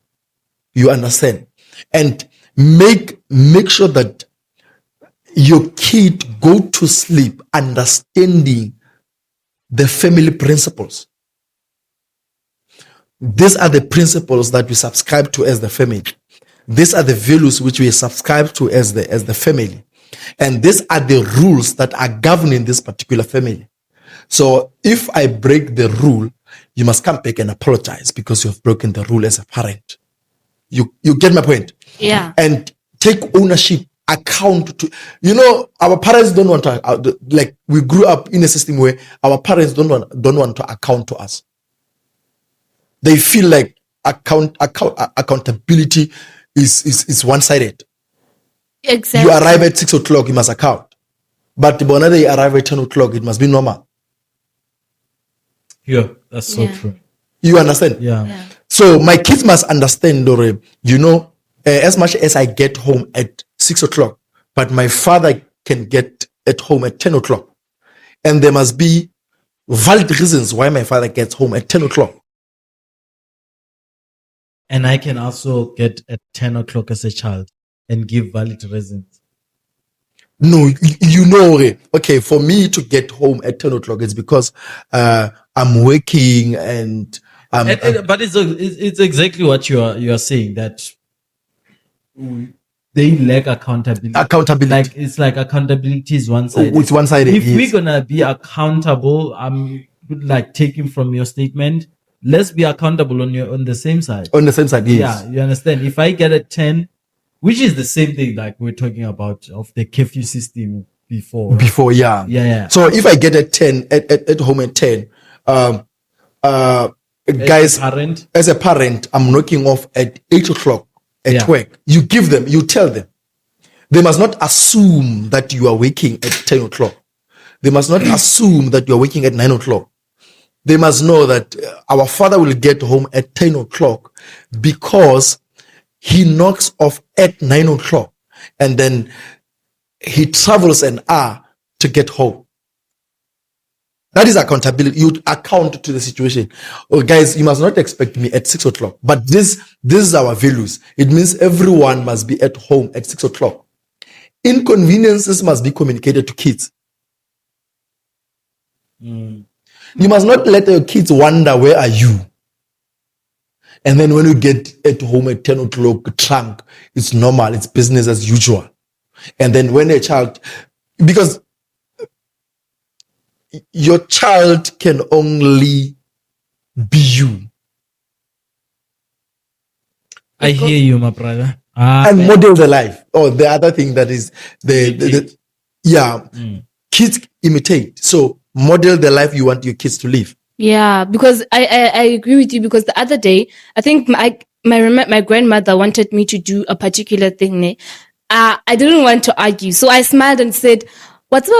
You understand? And make sure that your kid go to sleep understanding the family principles. These are the principles that we subscribe to as the family. These are the values which we subscribe to as the family. And these are the rules that are governing this particular family. So if I break the rule, you must come back and apologize because you have broken the rule as a parent. You get my point?
Yeah.
And take ownership, account to, our parents don't want to, like we grew up in a system where our parents don't want to account to us. They feel like accountability is one-sided.
Exactly.
You arrive at 6 o'clock, you must account. But when they arrive at 10 o'clock, it must be normal.
Yeah, that's so true.
You understand?
Yeah.
So my kids must understand, Dore, as much as I get home at 6 o'clock, but my father can get at home at 10 o'clock. And there must be valid reasons why my father gets home at 10 o'clock.
And I can also get at 10 o'clock as a child and give valid reasons.
No, you know, okay, for me to get home at 10 o'clock, it's because I'm working and
but it's exactly what you are saying, that they lack accountability. Like it's like accountability is one sided.
It's one sided.
If we're gonna be accountable, I'm like taking from your statement, let's be accountable on the same side.
On the same side, yes.
Yeah, you understand. If I get a 10, which is the same thing like we're talking about of the curfew system before. Right?
Before, yeah.
Yeah.
So if I get a 10 at home at 10, guys, as a parent, I'm knocking off at 8 o'clock at work. You give them, you tell them. They must not assume that you are waking at 10 o'clock. They must not assume that you are waking at 9 o'clock. They must know that our father will get home at 10 o'clock because he knocks off at 9 o'clock and then he travels an hour to get home. That is accountability. You account to the situation. Oh, guys, you must not expect me at 6 o'clock. But this is our values. It means everyone must be at home at 6 o'clock. Inconveniences must be communicated to kids. You must not let your kids wonder, where are you? And then when you get at home at 10 o'clock, trunk, it's normal, it's business as usual. And then when a child, because your child can only be you.
I hear you, my brother.
And model the life. Oh, the other thing that is kids imitate. So model the life you want your kids to live.
Yeah, because I agree with you, because the other day, I think my grandmother wanted me to do a particular thing. I didn't want to argue. So I smiled and said, what's we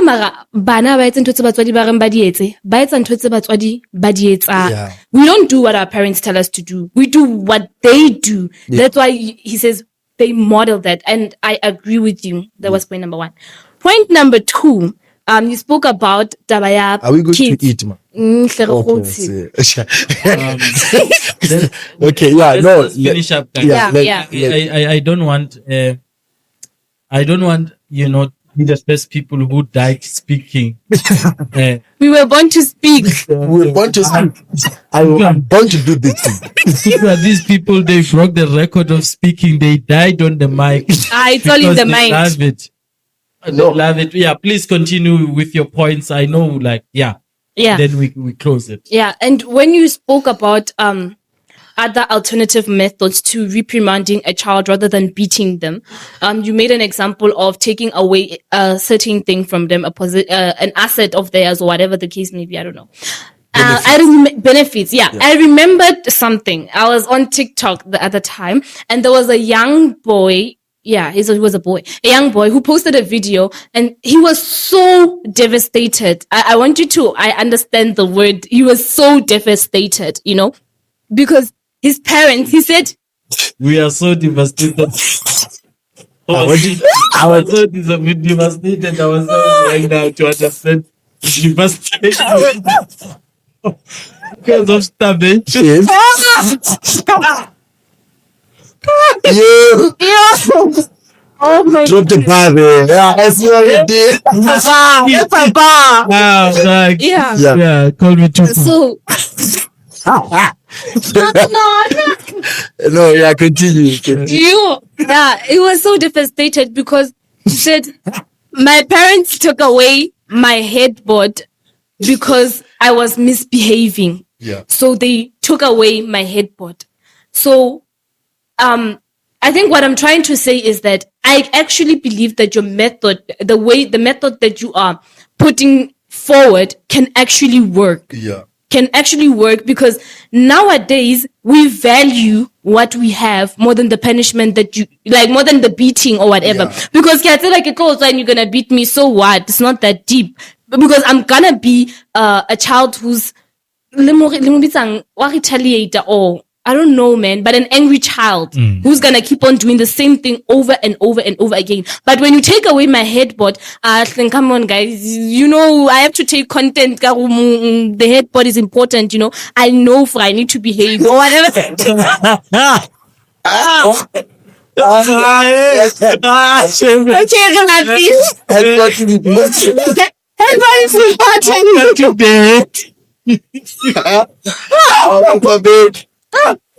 don't do what our parents tell us to do. We do what they do. Yeah. That's why he says they model that. And I agree with you. That was point number 1. Point number 2. You spoke about Dabaya.
Are we going
kids.
to eat, man?
Okay,
let's
finish up, guys. I don't want, the best people who died speaking.
We were born to speak.
I'm born to do this thing.
These people, they broke the record of speaking. They died on the mic.
It's all in the mind.
Love it. Love it. Yeah, please continue with your points. I know, then we close it.
Yeah, and when you spoke about other alternative methods to reprimanding a child rather than beating them, you made an example of taking away a certain thing from them, an asset of theirs or whatever the case may be. I don't know. Benefits. Yeah. I remembered something. I was on TikTok the other time, and there was a young boy. Yeah, he was a boy, a young boy who posted a video, and he was so devastated. I want you to, I understand the word. He was so devastated, because his parents, he said,
we are so devastated. I was so devastated. I was so right now to understand devastation because of starvation.
Oh my
Drop the bar there. Yeah, I see what you did.
Yeah, call me too.
So
no, yeah, continue.
It was so devastated because he said, my parents took away my headboard because I was misbehaving.
Yeah.
So they took away my headboard. So I think what I'm trying to say is that I actually believe that your method, the method that you are putting forward can actually work.
Yeah.
Can actually work, because nowadays we value what we have more than the punishment that more than the beating or whatever. Yeah. Because like it goes, and you're gonna beat me, so what? It's not that deep. Because I'm gonna be a child who's retaliator, or I don't know, man, but an angry child who's gonna keep on doing the same thing over and over and over again. But when you take away my headboard, I think, come on, guys, I have to take content. The headboard is important, I know I need to behave or whatever.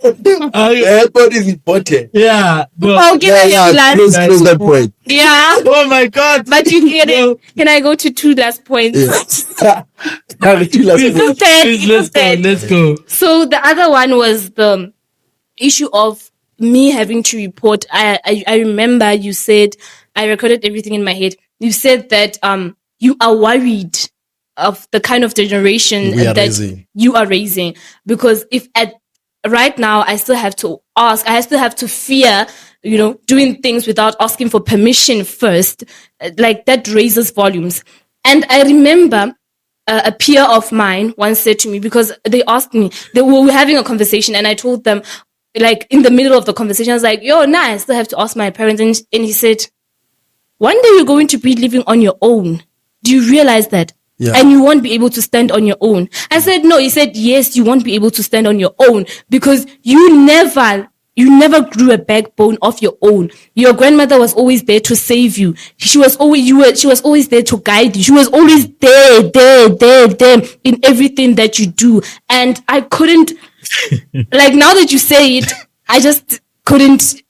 Airport is important.
Yeah.
Okay,
Close that point.
yeah.
Oh my God.
But you get it. Can I go to 2 last points?
Please, let's go.
So the other one was the issue of me having to report. I remember you said, I recorded everything in my head. You said that you are worried of the kind of generation you are raising, because if right now I still have to ask, I still have to fear, doing things without asking for permission first, like that raises volumes. And I remember a peer of mine once said to me, because they asked me, we were having a conversation, and I told them, like in the middle of the conversation, I was like, I still have to ask my parents. And he said, one day you're going to be living on your own. Do you realize that?
Yeah.
And you won't be able to stand on your own. I said, no. He said, yes, you won't be able to stand on your own, because you never grew a backbone of your own. Your grandmother was always there to save you. She was always there to guide you. She was always there in everything that you do. And I couldn't, like, now that you say it, I just couldn't